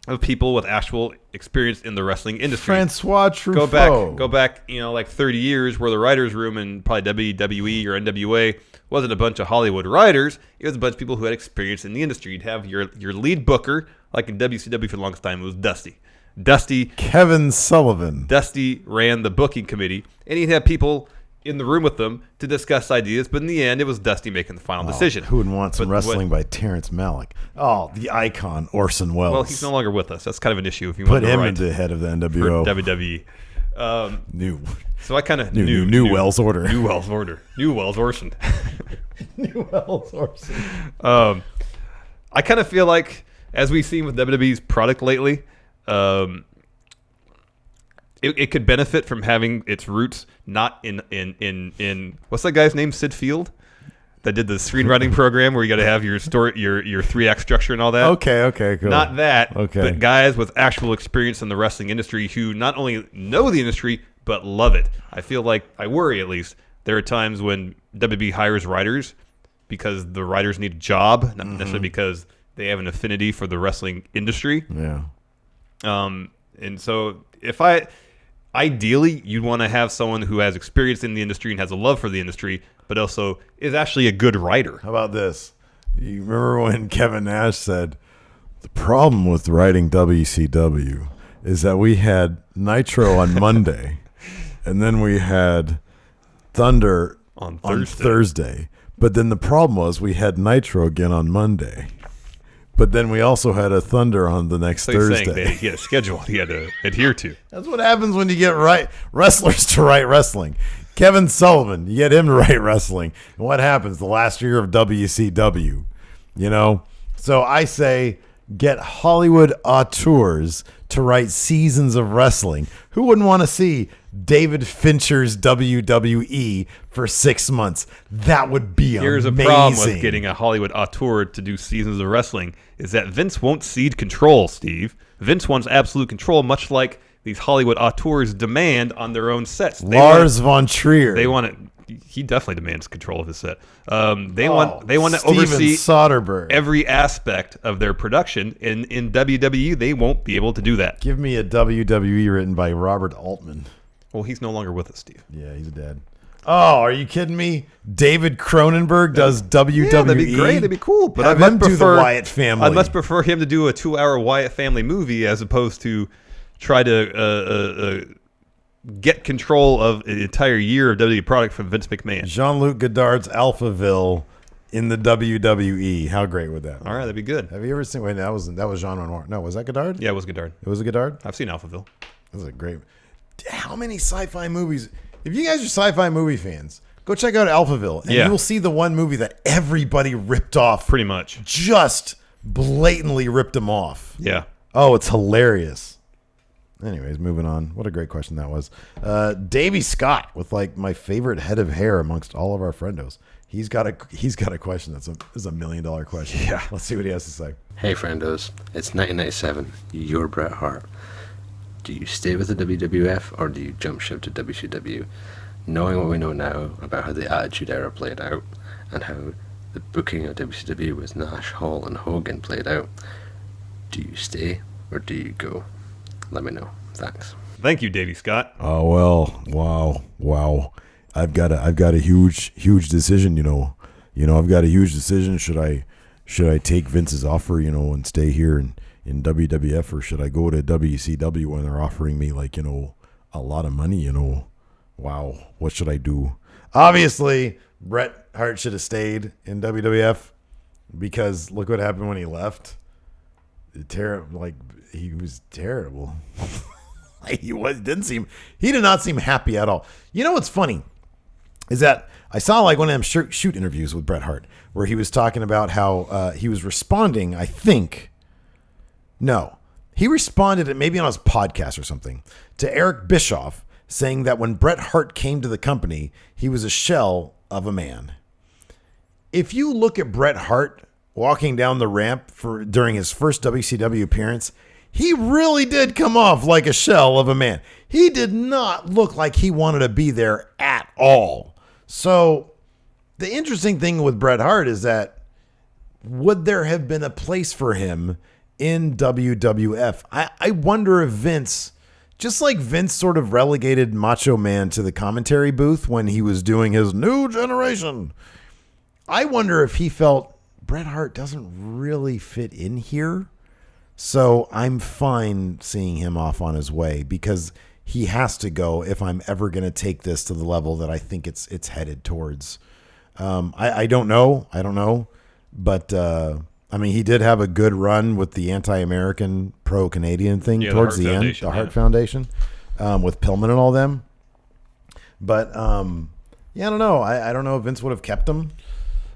of people with actual experience in the wrestling industry. Francois Truffaut. Go back, like 30 years, where the writers' room in probably WWE or NWA wasn't a bunch of Hollywood writers. It was a bunch of people who had experience in the industry. You'd have your lead booker, like in WCW for the longest time, it was Dusty. Kevin Sullivan. Dusty ran the booking committee, and he'd have people in the room with them to discuss ideas, but in the end, it was Dusty making the final decision. Who wouldn't want some wrestling by Terrence Malick? Oh, the icon, Orson Welles. Well, he's no longer with us. That's kind of an issue if you put want to him write into the head of the NWO. For WWE. New. So I kind of new Wells Order. New Wells Order. New Wells Orson. New Wells Orson. I kind of feel like, as we've seen with WWE's product lately, it could benefit from having its roots not in what's that guy's name? Sid Field, that did the screenwriting program where you got to have your story, your 3-act structure and all that. Okay, cool. Not that, okay. But guys with actual experience in the wrestling industry who not only know the industry but love it. I feel like, I worry at least, there are times when WB hires writers because the writers need a job, not necessarily because they have an affinity for the wrestling industry. Yeah. And so ideally, you'd want to have someone who has experience in the industry and has a love for the industry, but also is actually a good writer. How about this? You remember when Kevin Nash said, the problem with writing WCW is that we had Nitro on Monday, and then we had Thunder on Thursday. But then the problem was we had Nitro again on Monday. But then we also had a Thunder on the next Thursday. Saying he had a schedule he had to adhere to. That's what happens when you get wrestlers to write wrestling. Kevin Sullivan, you get him to write wrestling. And what happens the last year of WCW? So I say get Hollywood auteurs to write seasons of wrestling. Who wouldn't want to see David Fincher's WWE for 6 months? That would be Here's amazing. a problem with getting a Hollywood auteur to do seasons of wrestling is that Vince won't cede control, Steve. Vince wants absolute control, much like these Hollywood auteurs demand on their own sets. Lars von Trier. They want it. He definitely demands control of his set. They want to Steven oversee Soderbergh. every aspect of their production. In WWE, they won't be able to do that. Give me a WWE written by Robert Altman. Well, he's no longer with us, Steve. Yeah, he's dead. Oh, are you kidding me? David Cronenberg does WWE. Yeah, that'd be great. That'd be cool. But Have him do the Wyatt family. I'd much prefer him to do a 2-hour Wyatt family movie as opposed to try to get control of an entire year of WWE product from Vince McMahon. Jean-Luc Godard's Alphaville in the WWE. How great would that be? All right, that'd be good. Have you ever seen? Wait, that was Jean Renoir. No, was that Godard? Yeah, it was Godard. It was a Godard? I've seen Alphaville. That was a great. How many sci-fi movies? If you guys are sci-fi movie fans, go check out Alphaville, and you will see the one movie that everybody ripped off. Pretty much. Just blatantly ripped them off. Yeah. Oh, it's hilarious. Anyways, moving on. What a great question that was. Davey Scott with my favorite head of hair amongst all of our friendos. He's got a question that's a $1 million question. Yeah. Let's see what he has to say. Hey friendos, it's 1997. You're Bret Hart. Do you stay with the WWF or do you jump ship to WCW? Knowing what we know now about how the Attitude Era played out and how the booking of WCW with Nash, Hall and Hogan played out, do you stay or do you go? Let me know. Thanks. Thank you, Davey Scott. Oh well, wow. I've got a huge decision. I've got a huge decision. Should I take Vince's offer, and stay here in WWF, or should I go to WCW when they're offering me a lot of money? Wow, what should I do? Obviously, Bret Hart should have stayed in WWF because look what happened when he left. He was terrible. He did not seem happy at all. You know what's funny is that I saw one of them shoot interviews with Bret Hart where he was talking about how he was responding. He responded maybe on his podcast or something to Eric Bischoff saying that when Bret Hart came to the company, he was a shell of a man. If you look at Bret Hart walking down the ramp during his first WCW appearance, he really did come off like a shell of a man. He did not look like he wanted to be there at all. So the interesting thing with Bret Hart is that would there have been a place for him in WWF? I wonder if Vince, just like Vince sort of relegated Macho Man to the commentary booth when he was doing his New Generation, I wonder if he felt Bret Hart doesn't really fit in here. So I'm fine seeing him off on his way because he has to go if I'm ever going to take this to the level that I think it's headed towards. I don't know. But he did have a good run with the anti-American pro-Canadian thing towards the end, the Hart Foundation, with Pillman and all them. But I don't know. I don't know if Vince would have kept him.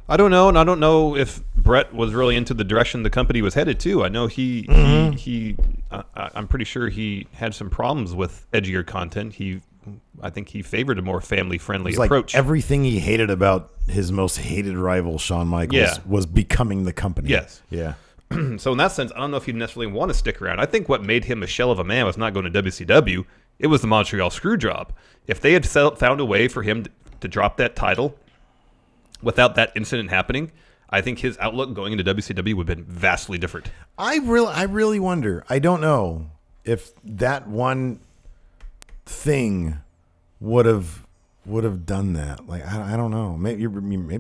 I don't know, and I don't know if Bret was really into the direction the company was headed to. I know I'm pretty sure he had some problems with edgier content. I think he favored a more family-friendly approach. Everything he hated about his most hated rival, Shawn Michaels, was becoming the company. Yes. Yeah. So in that sense, I don't know if he'd necessarily want to stick around. I think what made him a shell of a man was not going to WCW. It was the Montreal Screwjob. If they had found a way for him to drop that title without that incident happening, I think his outlook going into WCW would have been vastly different. I really wonder. I don't know if that one thing would have done that. I don't know. Maybe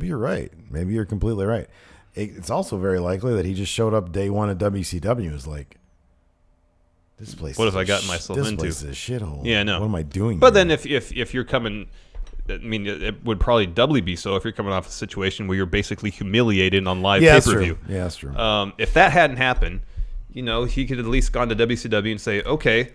you're right. Maybe you're completely right. It's also very likely that he just showed up day one at WCW and was like, "This place. What have I gotten myself into? This place is a shithole. Yeah, no. What am I doing?" But then if you're coming. It would probably doubly be so if you're coming off a situation where you're basically humiliated on live pay-per-view. Yeah, that's true. If that hadn't happened, he could at least gone to WCW and say, okay,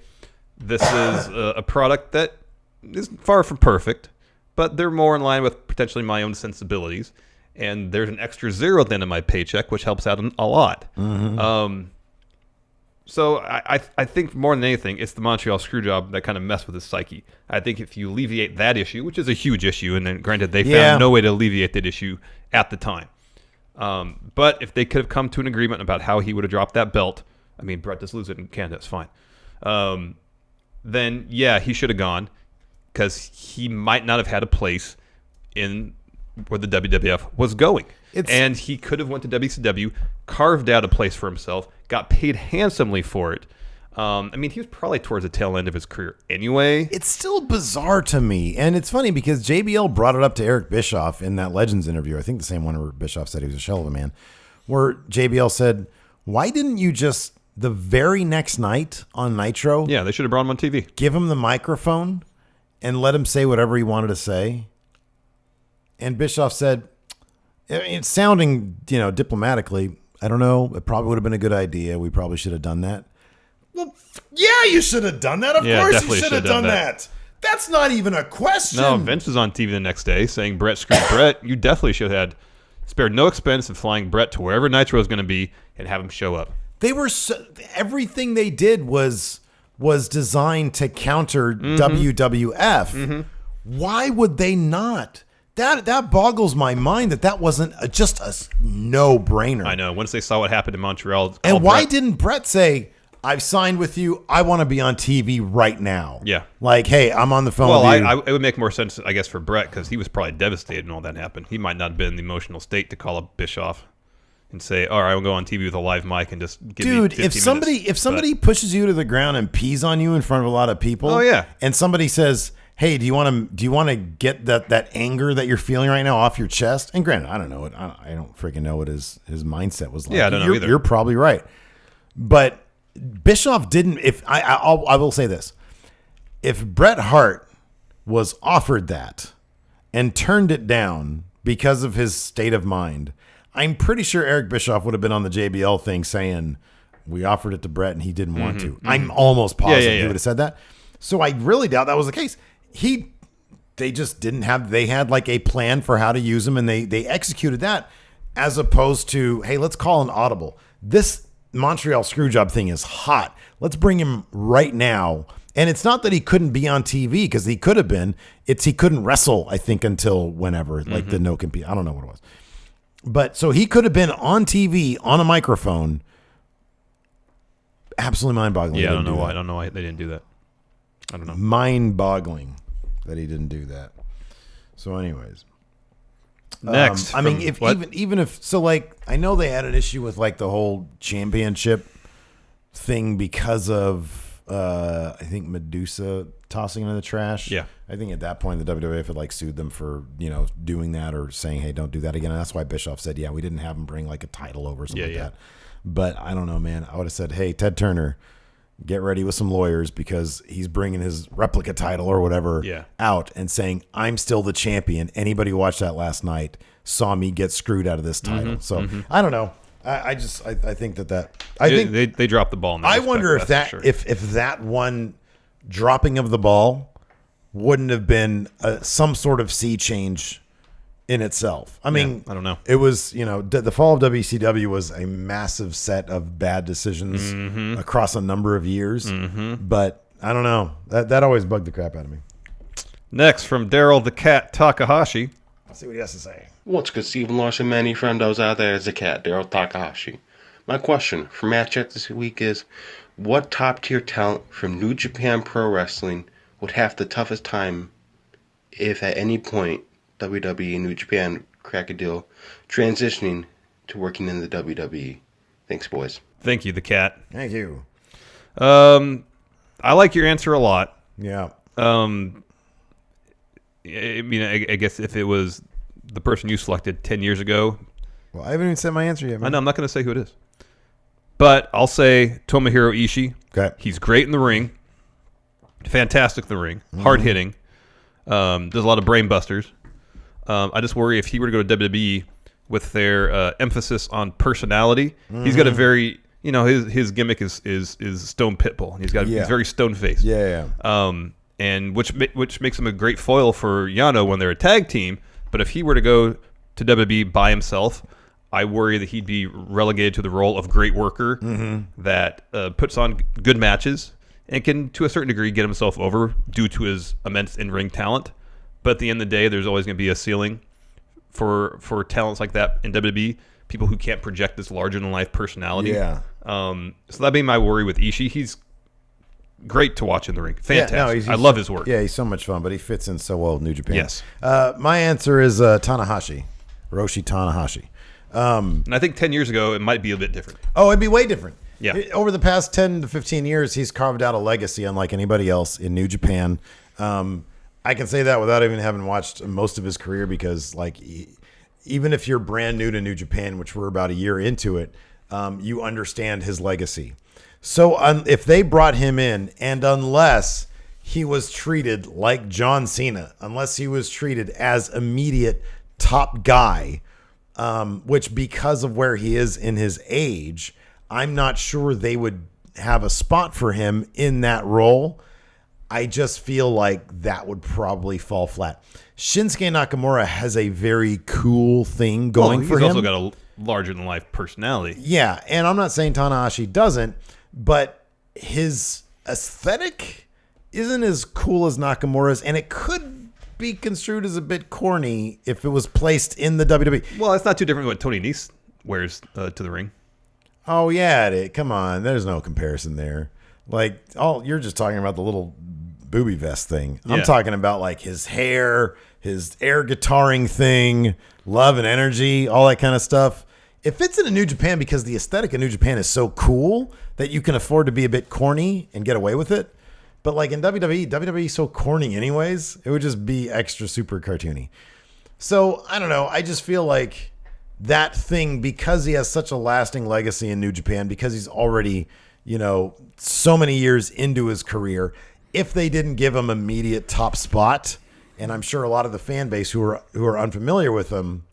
this is a product that is far from perfect, but they're more in line with potentially my own sensibilities, and there's an extra zero at the end of my paycheck, which helps out a lot. Mm-hmm. So I think more than anything, it's the Montreal Screwjob that kind of messed with his psyche. I think if you alleviate that issue, which is a huge issue, and then granted they found no way to alleviate that issue at the time. But if they could have come to an agreement about how he would have dropped that belt, Bret does lose it in Canada, it's fine. Then he should have gone because he might not have had a place in where the WWF was going. And he could have went to WCW, carved out a place for himself, got paid handsomely for it. He was probably towards the tail end of his career anyway. It's still bizarre to me. And it's funny because JBL brought it up to Eric Bischoff in that Legends interview. I think the same one where Bischoff said he was a shell of a man. Where JBL said, why didn't you just, the very next night on Nitro... Yeah, they should have brought him on TV. Give him the microphone and let him say whatever he wanted to say. And Bischoff said... It's sounding, diplomatically, I don't know. It probably would have been a good idea. We probably should have done that. Well, yeah, you should have done that. Of course you should have done that. That's not even a question. No, Vince was on TV the next day saying, Bret screwed Bret. You definitely should have spared no expense in flying Bret to wherever Nitro was going to be and have him show up. They were everything they did was designed to counter WWF. Mm-hmm. Why would they not? That boggles my mind that wasn't just a no-brainer. I know. Once they saw what happened in Montreal. And why didn't Bret say, I've signed with you, I want to be on TV right now? Yeah. Like, hey, I'm on the phone with you. It would make more sense, I guess, for Bret because he was probably devastated when all that happened. He might not have been in the emotional state to call up Bischoff. and say, all right, I'll go on TV with a live mic and just give me Dude, 15 if somebody pushes you to the ground and pees on you in front of a lot of people, Oh, yeah. and somebody says, "Hey, do you want to get that anger that you're feeling right now off your chest?" And granted, I don't know it. I don't freaking know what his mindset was like. Yeah, I don't know You're- either. You're probably right, but Bischoff didn't. If I will say this, if Bret Hart was offered that and turned it down because of his state of mind, I'm pretty sure Eric Bischoff would have been on the JBL thing saying, we offered it to Bret and he didn't want to. I'm almost positive he would have said that. So I really doubt that was the case. They just didn't have, they had like a plan for how to use him, and they executed that, as opposed to, hey, let's call an audible. This Montreal Screwjob thing is hot. Let's bring him right now. And it's not that he couldn't be on TV, because he could have been. It's he couldn't wrestle, I think, until whenever, like the no compete. I don't know what it was. But so he could have been on TV on a microphone. Absolutely mind-boggling. Yeah, I don't know why. I don't know why they didn't do that. I don't know. Mind-boggling that he didn't do that. So, anyways, next. I mean, if even if so, like, I know they had an issue with like the whole championship thing because of I think Medusa tossing him in the trash. Yeah. I think at that point the WWF had like sued them for, doing that or saying, hey, don't do that again. And that's why Bischoff said, yeah, we didn't have him bring like a title over or something like that. But I don't know, man. I would have said, hey, Ted Turner, get ready with some lawyers, because he's bringing his replica title or whatever out and saying, I'm still the champion. Anybody who watched that last night saw me get screwed out of this title. So I don't know. I think I think they dropped the ball. In that I respect, wonder if that's that for sure. if that one dropping of the ball wouldn't have been some sort of sea change in itself. I mean, I don't know. It was, the fall of WCW was a massive set of bad decisions across a number of years. But I don't know. That always bugged the crap out of me. Next, from Daryl the Cat Takahashi. Let's see what he has to say. What's good, Stephen Larson, many friendos out there? It's the cat, Daryl Takahashi. My question for Match Chat this week is, what top-tier talent from New Japan Pro Wrestling would have the toughest time if at any point WWE and New Japan crack a deal transitioning to working in the WWE? Thanks, boys. Thank you, the cat. Thank you. I like your answer a lot. Yeah. I mean, I guess if it was the person you selected 10 years ago. Well, I haven't even said my answer yet, man. I know, I'm not going to say who it is. But I'll say Tomohiro Ishii. Okay. He's great in the ring. Fantastic in the ring. Hard hitting. Does a lot of brain busters. I just worry if he were to go to WWE with their emphasis on personality. He's got a very, his gimmick is Stone Pitbull. He's very stone faced. Yeah. And which makes him a great foil for Yano when they're a tag team. But if he were to go to WWE by himself, I worry that he'd be relegated to the role of great worker that puts on good matches and can, to a certain degree, get himself over due to his immense in-ring talent. But at the end of the day, there's always going to be a ceiling for talents like that in WWE, people who can't project this larger-than-life personality. Yeah. So that'd be my worry with Ishii. He's great to watch in the ring. Fantastic. Yeah, no, I love his work. Yeah, he's so much fun, but he fits in so well with New Japan. Yes. My answer is Tanahashi. Hiroshi Tanahashi. And I think 10 years ago, it might be a bit different. Oh, it'd be way different. Yeah. Over the past 10 to 15 years, he's carved out a legacy unlike anybody else in New Japan. I can say that without even having watched most of his career, because even if you're brand new to New Japan, which we're about a year into it, you understand his legacy. So if they brought him in, and unless he was treated like John Cena, unless he was treated as immediate top guy, which because of where he is in his age, I'm not sure they would have a spot for him in that role. I just feel like that would probably fall flat. Shinsuke Nakamura has a very cool thing going for him. He's also got a larger-than-life personality. Yeah, and I'm not saying Tanahashi doesn't, but his aesthetic isn't as cool as Nakamura's, and it could be construed as a bit corny if it was placed in the WWE. Well, it's not too different than what Tony Nese wears to the ring. Oh, yeah, come on. There's no comparison there. You're just talking about the little booby vest thing. Yeah. I'm talking about like his hair, his air guitaring thing, love and energy, all that kind of stuff. It fits into New Japan because the aesthetic of New Japan is so cool that you can afford to be a bit corny and get away with it. But like in WWE is so corny anyways. It would just be extra super cartoony. So I don't know. I just feel like that thing, because he has such a lasting legacy in New Japan, because he's already, so many years into his career, if they didn't give him immediate top spot, and I'm sure a lot of the fan base who are unfamiliar with him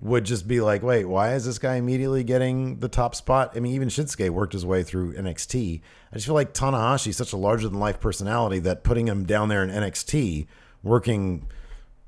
would just be like, wait, why is this guy immediately getting the top spot? I mean, even Shinsuke worked his way through NXT. I just feel like Tanahashi is such a larger-than-life personality that putting him down there in NXT, working...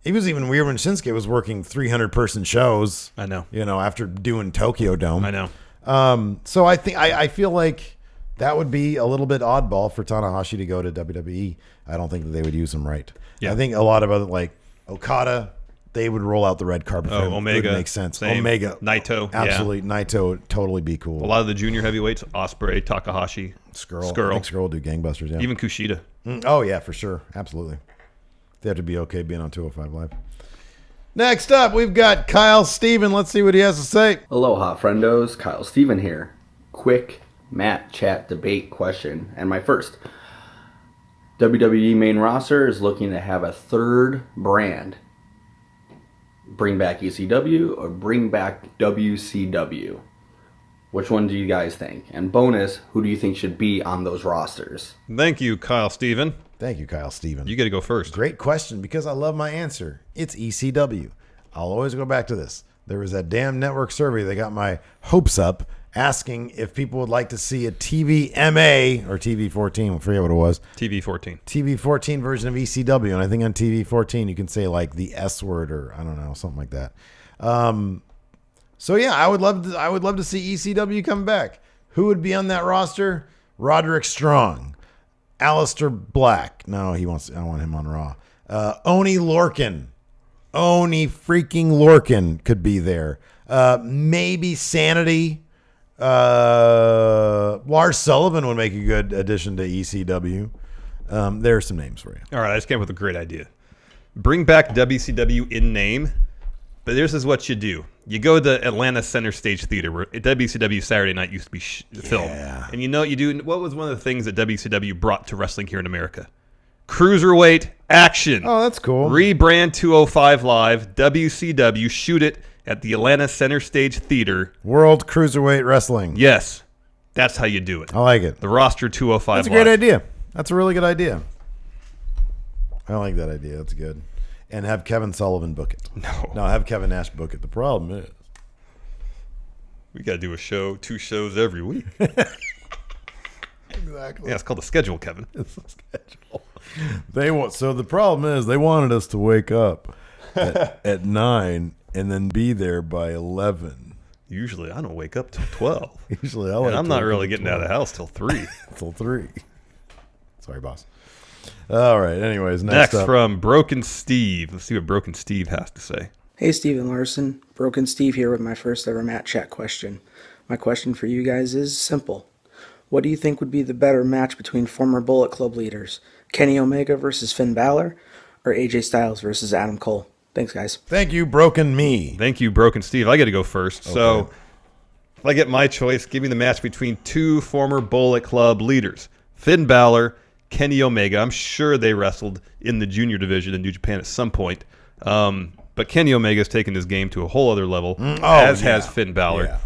It was even weird when Shinsuke was working 300-person shows. I know. After doing Tokyo Dome. I know. So I feel like that would be a little bit oddball for Tanahashi to go to WWE. I don't think that they would use him right. Yeah. I think a lot of other, like Okada... They would roll out the red carpet. For him. Omega. It would make sense. Same. Omega. Naito. Absolutely. Yeah. Naito would totally be cool. A lot of the junior heavyweights, Ospreay, Takahashi, Skrull. I think Skrull will do gangbusters, yeah. Even Kushida. Oh, yeah, for sure. Absolutely. They have to be okay being on 205 Live. Next up, we've got Kyle Steven. Let's see what he has to say. Aloha, friendos. Kyle Steven here. Quick Matt Chat debate question. And my first. WWE main roster is looking to have a third brand. Bring back ECW or bring back WCW? Which one do you guys think? And bonus, who do you think should be on those rosters? Thank you, Kyle Steven. Thank you, Kyle Steven. You got to go first. Great question, because I love my answer. It's ECW. I'll always go back to this. There was that damn network survey that got my hopes up, asking if people would like to see a TVMA or TV14, I forget what it was. TV14. TV14 version of ECW. And I think on TV14 you can say like the S word or I don't know, something like that. So yeah, I would love to see ECW come back. Who would be on that roster? Roderick Strong. Aleister Black. No, I don't want him on Raw. Oni Lorcan. Oni freaking Lorcan could be there. Maybe Sanity. Lars Sullivan would make a good addition to ECW. There are some names for you. All right, I just came up with a great idea. Bring back WCW in name, but this is what you do. You go to Atlanta Center Stage Theater, where WCW Saturday Night used to be filmed. And you do. What was one of the things that WCW brought to wrestling here in America? Cruiserweight action. Oh, that's cool. Rebrand 205 Live, WCW, shoot it at the Atlanta Center Stage Theater. World Cruiserweight Wrestling. Yes. That's how you do it. I like it. The roster 205 That's a great idea. That's a really good idea. I like that idea. That's good. And have Kevin Sullivan book it. No, have Kevin Nash book it. The problem is we got to do two shows every week. Exactly. Yeah, it's called the schedule, Kevin. It's the schedule. So the problem is they wanted us to wake up at 9 and then be there by 11. Usually I don't wake up till 12. Usually I'm not really getting out of the house till 3. Till 3. Sorry, boss. All right. Anyways, next up. From Broken Steve. Let's see what Broken Steve has to say. Hey, Steve and Larson. Broken Steve here with my first ever Matt Chat question. My question for you guys is simple. What do you think would be the better match between former Bullet Club leaders? Kenny Omega versus Finn Balor or AJ Styles versus Adam Cole? Thanks, guys. Thank you, Broken Me. Thank you, Broken Steve. I got to go first. Okay. So if I get my choice, give me the match between two former Bullet Club leaders. Finn Balor, Kenny Omega. I'm sure they wrestled in the junior division in New Japan at some point. But Kenny Omega's taken his game to a whole other level, as has Finn Balor.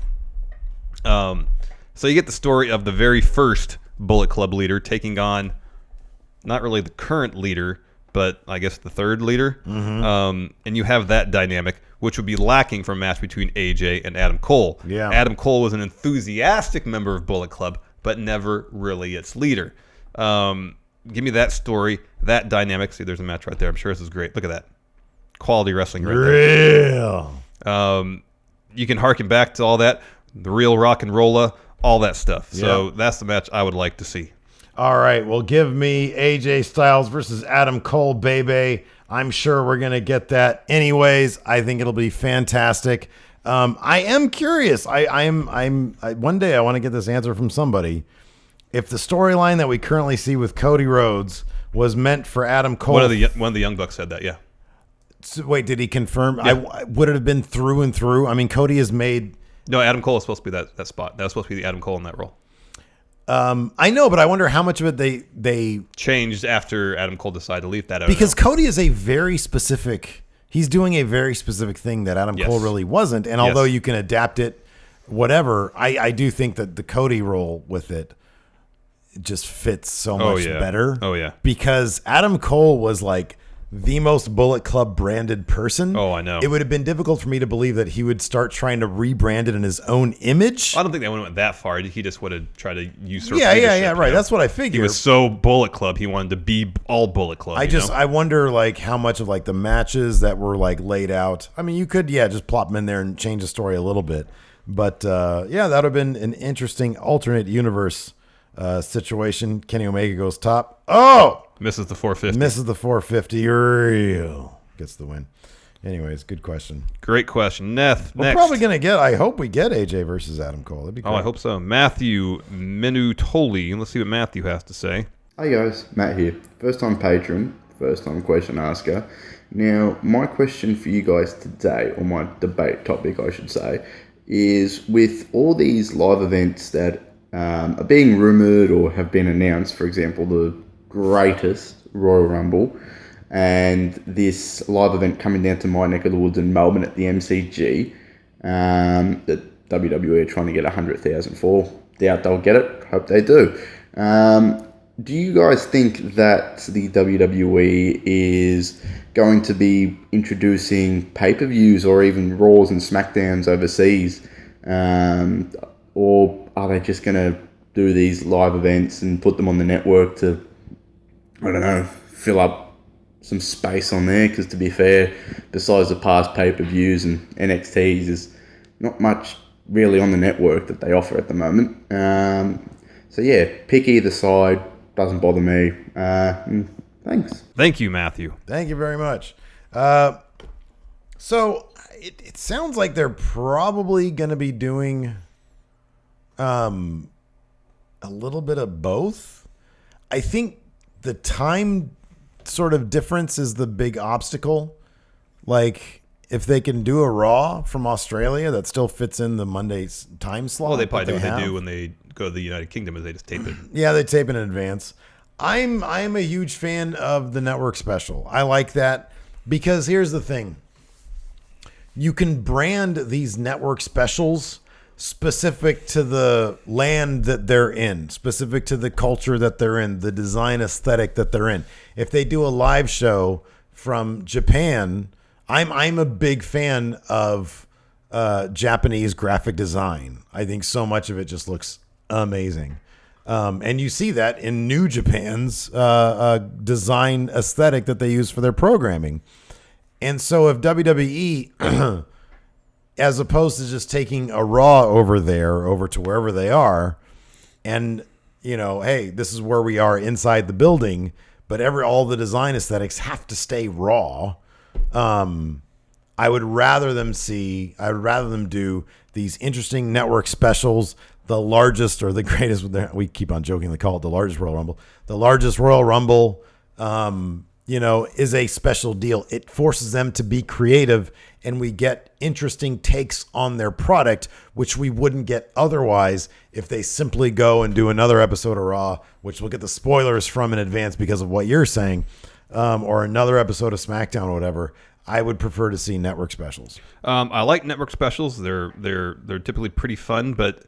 Yeah. So you get the story of the very first Bullet Club leader taking on not really the current leader, but I guess the third leader. Mm-hmm. And you have that dynamic, which would be lacking from a match between AJ and Adam Cole. Yeah. Adam Cole was an enthusiastic member of Bullet Club, but never really its leader. Give me that story, that dynamic. See, there's a match right there. I'm sure this is great. Look at that. Quality wrestling right there. You can harken back to all that. The real rock and rolla, all that stuff. So that's the match I would like to see. All right. Well, give me AJ Styles versus Adam Cole, baby. I'm sure we're going to get that anyways. I think it'll be fantastic. I am curious. One day I want to get this answer from somebody. If the storyline that we currently see with Cody Rhodes was meant for Adam Cole. One of the Young Bucks said that, yeah. So, wait, did he confirm? Yeah. Would it have been through and through? I mean, Cody has made No, Adam Cole is supposed to be that spot. That was supposed to be the Adam Cole in that role. I know, but I wonder how much of it they changed after Adam Cole decided to leave that. Because Cody is a very specific. He's doing a very specific thing that Adam Cole really wasn't. And although you can adapt it, whatever, I do think that the Cody role with it just fits so much better. Oh, yeah. Because Adam Cole was like the most Bullet Club branded person. Oh, I know. It would have been difficult for me to believe that he would start trying to rebrand it in his own image. I don't think they went that far. He just would have tried to usurp. Yeah, leadership, right. You know? That's what I figured. He was so Bullet Club. He wanted to be all Bullet Club. I wonder like how much of like the matches that were like laid out. I mean, you could just plop them in there and change the story a little bit. But that would have been an interesting alternate universe situation. Kenny Omega goes top. Oh! Misses the 450. Misses the 450. Real. Gets the win. Anyways, good question. Great question. Next. We're probably going to get, I hope we get AJ versus Adam Cole. That'd be great. Oh, I hope so. Matthew Minutoli. Let's see what Matthew has to say. Hey guys, Matt here. First time patron, first time question asker. Now, my question for you guys today, or my debate topic I should say, is with all these live events that are being rumoured or have been announced, for example, the greatest Royal Rumble, and this live event coming down to my neck of the woods in Melbourne at the MCG, that WWE are trying to get 100,000 for. Doubt they'll get it. Hope they do. Do you guys think that the WWE is going to be introducing pay-per-views or even Raws and SmackDowns overseas? Or are they just going to do these live events and put them on the network to, I don't know, fill up some space on there? Because to be fair, besides the past pay-per-views and NXTs, there's not much really on the network that they offer at the moment. So yeah, pick either side. Doesn't bother me. Thanks. Thank you, Matthew. Thank you very much. So it sounds like they're probably going to be doing a little bit of both. I think the time sort of difference is the big obstacle. Like, if they can do a Raw from Australia that still fits in the Monday's time slot. Well, they probably do what they do when they go to the United Kingdom, is they just tape it. Yeah, they tape it in advance. I'm a huge fan of the network special. I like that because here's the thing. You can brand these network specials specific to the land that they're in, specific to the culture that they're in, the design aesthetic that they're in. If they do a live show from Japan, I'm a big fan of Japanese graphic design. I think so much of it just looks amazing. And you see that in New Japan's design aesthetic that they use for their programming. And so if WWE, as opposed to just taking a Raw over to wherever they are, and, you know, hey, this is where we are inside the building, but all the design aesthetics have to stay Raw. I would rather them do these interesting network specials, the largest or the greatest. We keep on joking, they call it the largest Royal Rumble. The largest Royal Rumble, is a special deal. It forces them to be creative, and we get interesting takes on their product, which we wouldn't get otherwise if they simply go and do another episode of Raw, which we'll get the spoilers from in advance because of what you're saying, or another episode of SmackDown or whatever. I would prefer to see network specials. I like network specials. They're typically pretty fun, but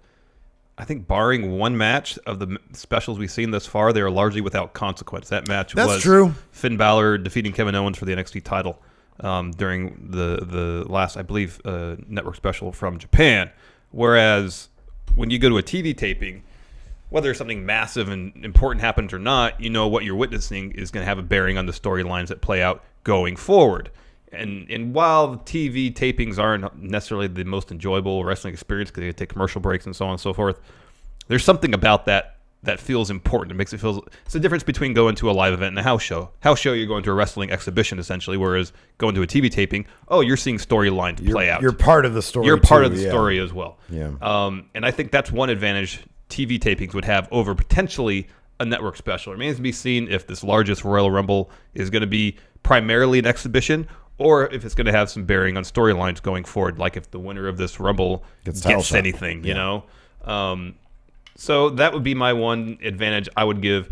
I think barring one match of the specials we've seen thus far, they are largely without consequence. That match was true. Finn Balor defeating Kevin Owens for the NXT title during the last, I believe, network special from Japan. Whereas when you go to a TV taping, whether something massive and important happens or not, you know what you're witnessing is going to have a bearing on the storylines that play out going forward. And while the TV tapings aren't necessarily the most enjoyable wrestling experience because they take commercial breaks and so on and so forth, there's something about that feels important. It makes it feel. It's the difference between going to a live event and a house show. House show, you're going to a wrestling exhibition essentially, whereas going to a TV taping, you're seeing storyline play out. You're part of the story. You're part of the story as well. Yeah. And I think that's one advantage TV tapings would have over potentially a network special. It remains to be seen if this largest Royal Rumble is going to be primarily an exhibition, or if it's going to have some bearing on storylines going forward, like if the winner of this Rumble gets anything, you know. So that would be my one advantage I would give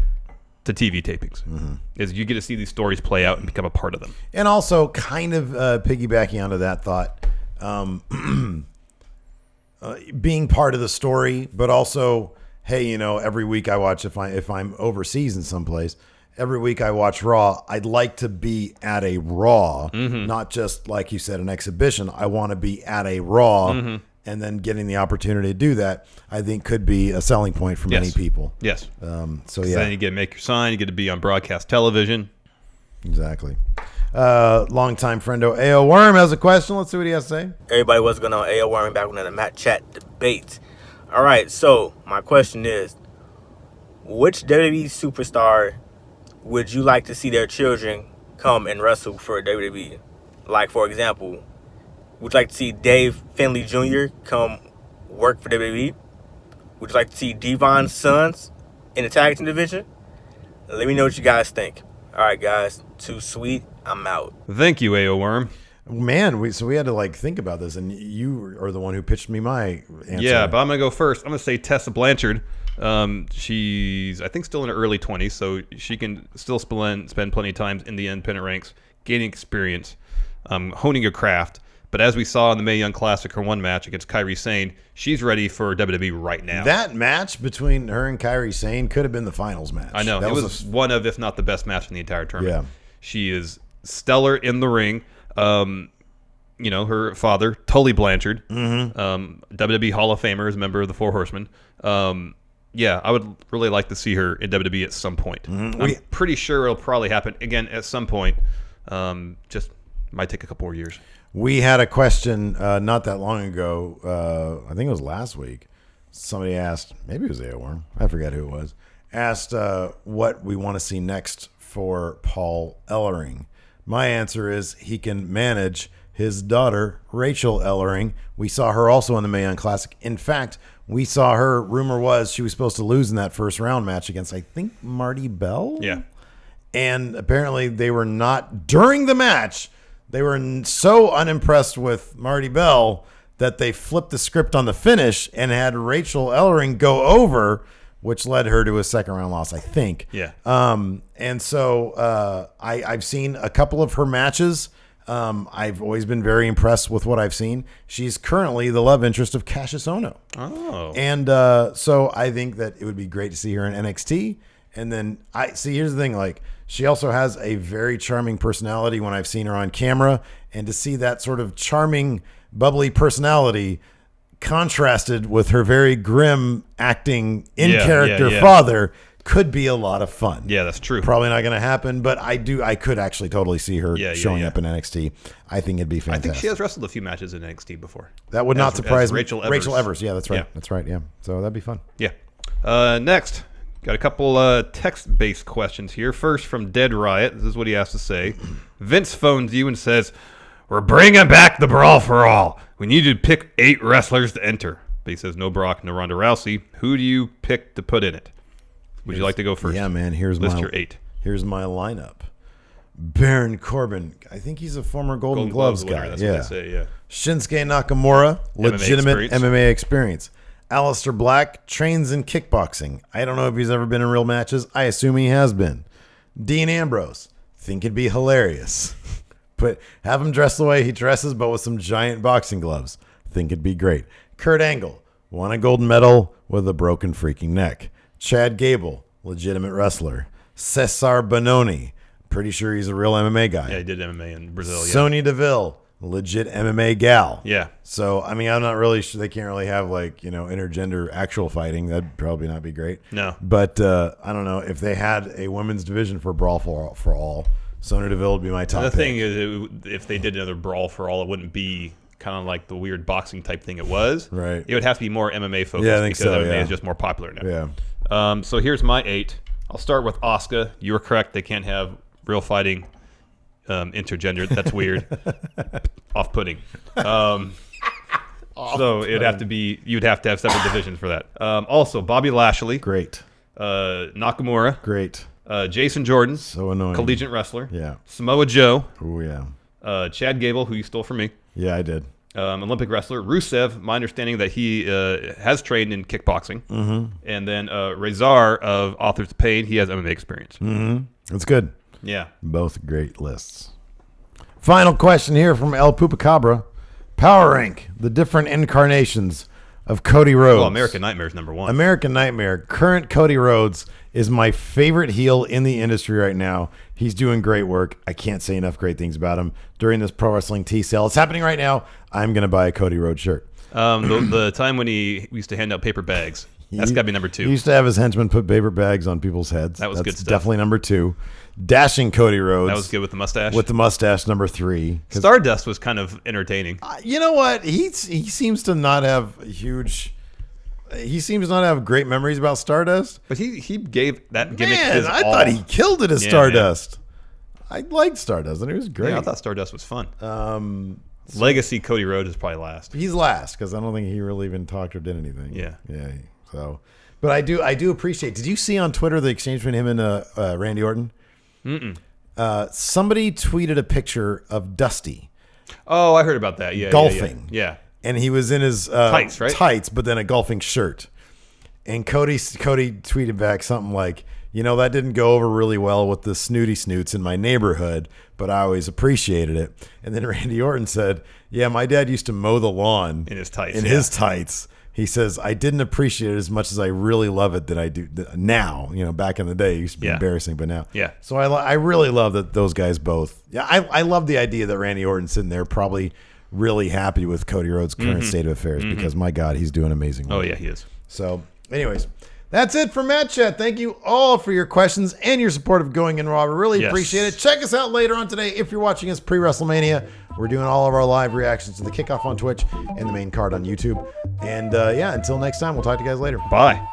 to TV tapings, is you get to see these stories play out and become a part of them. And also, kind of piggybacking onto that thought, being part of the story, but also, hey, you know, every week I watch, if I'm overseas in someplace, every week I watch Raw. I'd like to be at a Raw, not just, like you said, an exhibition. I want to be at a Raw, and then getting the opportunity to do that, I think, could be a selling point for many people. Yes. So then you get to make your sign. You get to be on broadcast television. Exactly. Longtime friendo AO Worm has a question. Let's see what he has to say. Everybody, what's going on? AO Worm back with another Matt Chat debate. All right, so my question is, which WWE superstar would you like to see their children come and wrestle for WWE? Like, for example, would you like to see Dave Finley Jr. come work for WWE? Would you like to see Devon's sons in the tag team division? Let me know what you guys think. All right, guys. Too sweet. I'm out. Thank you, AO Worm. Man, we had to like think about this, and you are the one who pitched me my answer. Yeah, but I'm gonna go first. I'm gonna say Tessa Blanchard. She's, I think, still in her early 20s, so she can still spend plenty of time in the independent ranks, gaining experience, honing her craft. But as we saw in the Mae Young Classic, her one match against Kairi Sane, she's ready for WWE right now. That match between her and Kairi Sane could have been the finals match. I know. That it was one of, if not the best match in the entire tournament. Yeah. She is stellar in the ring. You know, her father, Tully Blanchard, WWE Hall of Famer, is a member of the Four Horsemen. Yeah, I would really like to see her in WWE at some point. I'm pretty sure it'll probably happen again at some point. Just might take a couple more years. We had a question not that long ago. I think it was last week. Somebody asked, maybe it was AO Worm, I forget who it was, asked what we want to see next for Paul Ellering. My answer is he can manage his daughter, Rachel Ellering. We saw her also in the Mae Young Classic. In fact, we saw her, rumor was she was supposed to lose in that first round match against, I think, Marty Bell? Yeah. And apparently they were not, during the match, they were so unimpressed with Marty Bell that they flipped the script on the finish and had Rachel Ellering go over, which led her to a second round loss, I think. Yeah. And so I've seen a couple of her matches. I've always been very impressed with what I've seen. She's currently the love interest of Cassius Ohno. Oh. And so I think that it would be great to see her in NXT. And then here's the thing, like, she also has a very charming personality when I've seen her on camera, and to see that sort of charming, bubbly personality contrasted with her very grim acting in-character father could be a lot of fun. Yeah, that's true. Probably not going to happen, but I could actually totally see her showing up in NXT. I think it'd be fantastic. I think she has wrestled a few matches in NXT before. That would not surprise me. Rachel Evers. Rachel Evers. Yeah, that's right. That's right. Yeah. So that'd be fun. Yeah. Next, got a couple text-based questions here. First, from Dead Riot. This is what he has to say. Vince phones you and says, "We're bringing back the Brawl for All. We need you to pick 8 wrestlers to enter." But he says no Brock, no Ronda Rousey. Who do you pick to put in it? Would you like to go first? Yeah, man. List your 8. Here's my lineup. Baron Corbin. I think he's a former Golden Gloves guy. That's what they say, yeah. Shinsuke Nakamura, legitimate MMA experience. Aleister Black trains in kickboxing. I don't know if he's ever been in real matches. I assume he has been. Dean Ambrose. Think it'd be hilarious. Have him dress the way he dresses, but with some giant boxing gloves. Think it'd be great. Kurt Angle. Won a gold medal with a broken freaking neck. Chad Gable. Legitimate wrestler. Cesar Bononi. Pretty sure he's a real MMA guy. Yeah, he did MMA in Brazil. Sonya Deville. Legit MMA gal. Yeah. So, I mean, I'm not really sure they can't really have, like, intergender actual fighting. That'd probably not be great. No. But I don't know. If they had a women's division for Brawl for All, Sonya Deville would be my top The pick. thing is, if they did another Brawl for All, it wouldn't be kind of like the weird boxing type thing it was. Right. It would have to be more MMA focused because MMA is just more popular now. Yeah. So here's my 8. I'll start with Asuka. You were correct. They can't have real fighting intergender. That's weird. Off-putting. So it'd have to be, you'd have to have separate divisions for that. Also, Bobby Lashley. Great. Nakamura. Great. Jason Jordan. So annoying. Collegiate wrestler. Yeah. Samoa Joe. Oh, yeah. Chad Gable, who you stole from me. Yeah, I did. Olympic wrestler. Rusev, my understanding that he has trained in kickboxing. And then Rezar of Authors of Pain, he has MMA experience. That's good. Yeah. Both great lists. Final question here from El Pupacabra. Power rank the different incarnations of Cody Rhodes. Well, American Nightmare is number 1. American Nightmare. Current Cody Rhodes is my favorite heel in the industry right now. He's doing great work. I can't say enough great things about him during this Pro Wrestling Tea sale. It's happening right now. I'm going to buy a Cody Rhodes shirt. The time when he used to hand out paper bags. That's got to be number 2. He used to have his henchmen put paper bags on people's heads. That was good stuff. Definitely number 2. Dashing Cody Rhodes. That was good with the mustache. With the mustache, number 3. Stardust was kind of entertaining. You know what? He seems to not have huge... He seems not to have great memories about Stardust. But he gave that gimmick Man, his I all. thought he killed it as Yeah, Stardust. I liked Stardust, and it was great. Yeah, I thought Stardust was fun. Legacy Cody Rhodes is probably last. He's last because I don't think he really even talked or did anything. Yeah. So, but I do appreciate. Did you see on Twitter the exchange between him and Randy Orton? Somebody tweeted a picture of Dusty. Oh, I heard about that. Yeah, golfing. Yeah. And he was in his tights, right? Tights, but then a golfing shirt. And Cody tweeted back something like, that didn't go over really well with the snooty snoots in my neighborhood, but I always appreciated it. And then Randy Orton said, yeah, my dad used to mow the lawn in his tights. His tights. He says, I didn't appreciate it as much as I really love it that I do now. Back in the day, it used to be embarrassing, but now. Yeah. So I really love that those guys both. Yeah, I love the idea that Randy Orton's sitting there probably really happy with Cody Rhodes' current state of affairs because, my God, he's doing amazing work. Oh, yeah, he is. So, anyways, that's it for Matt Chat. Thank you all for your questions and your support of Going In Raw. We really appreciate it. Check us out later on today if you're watching us pre-WrestleMania. We're doing all of our live reactions to the kickoff on Twitch and the main card on YouTube. And, until next time, we'll talk to you guys later. Bye.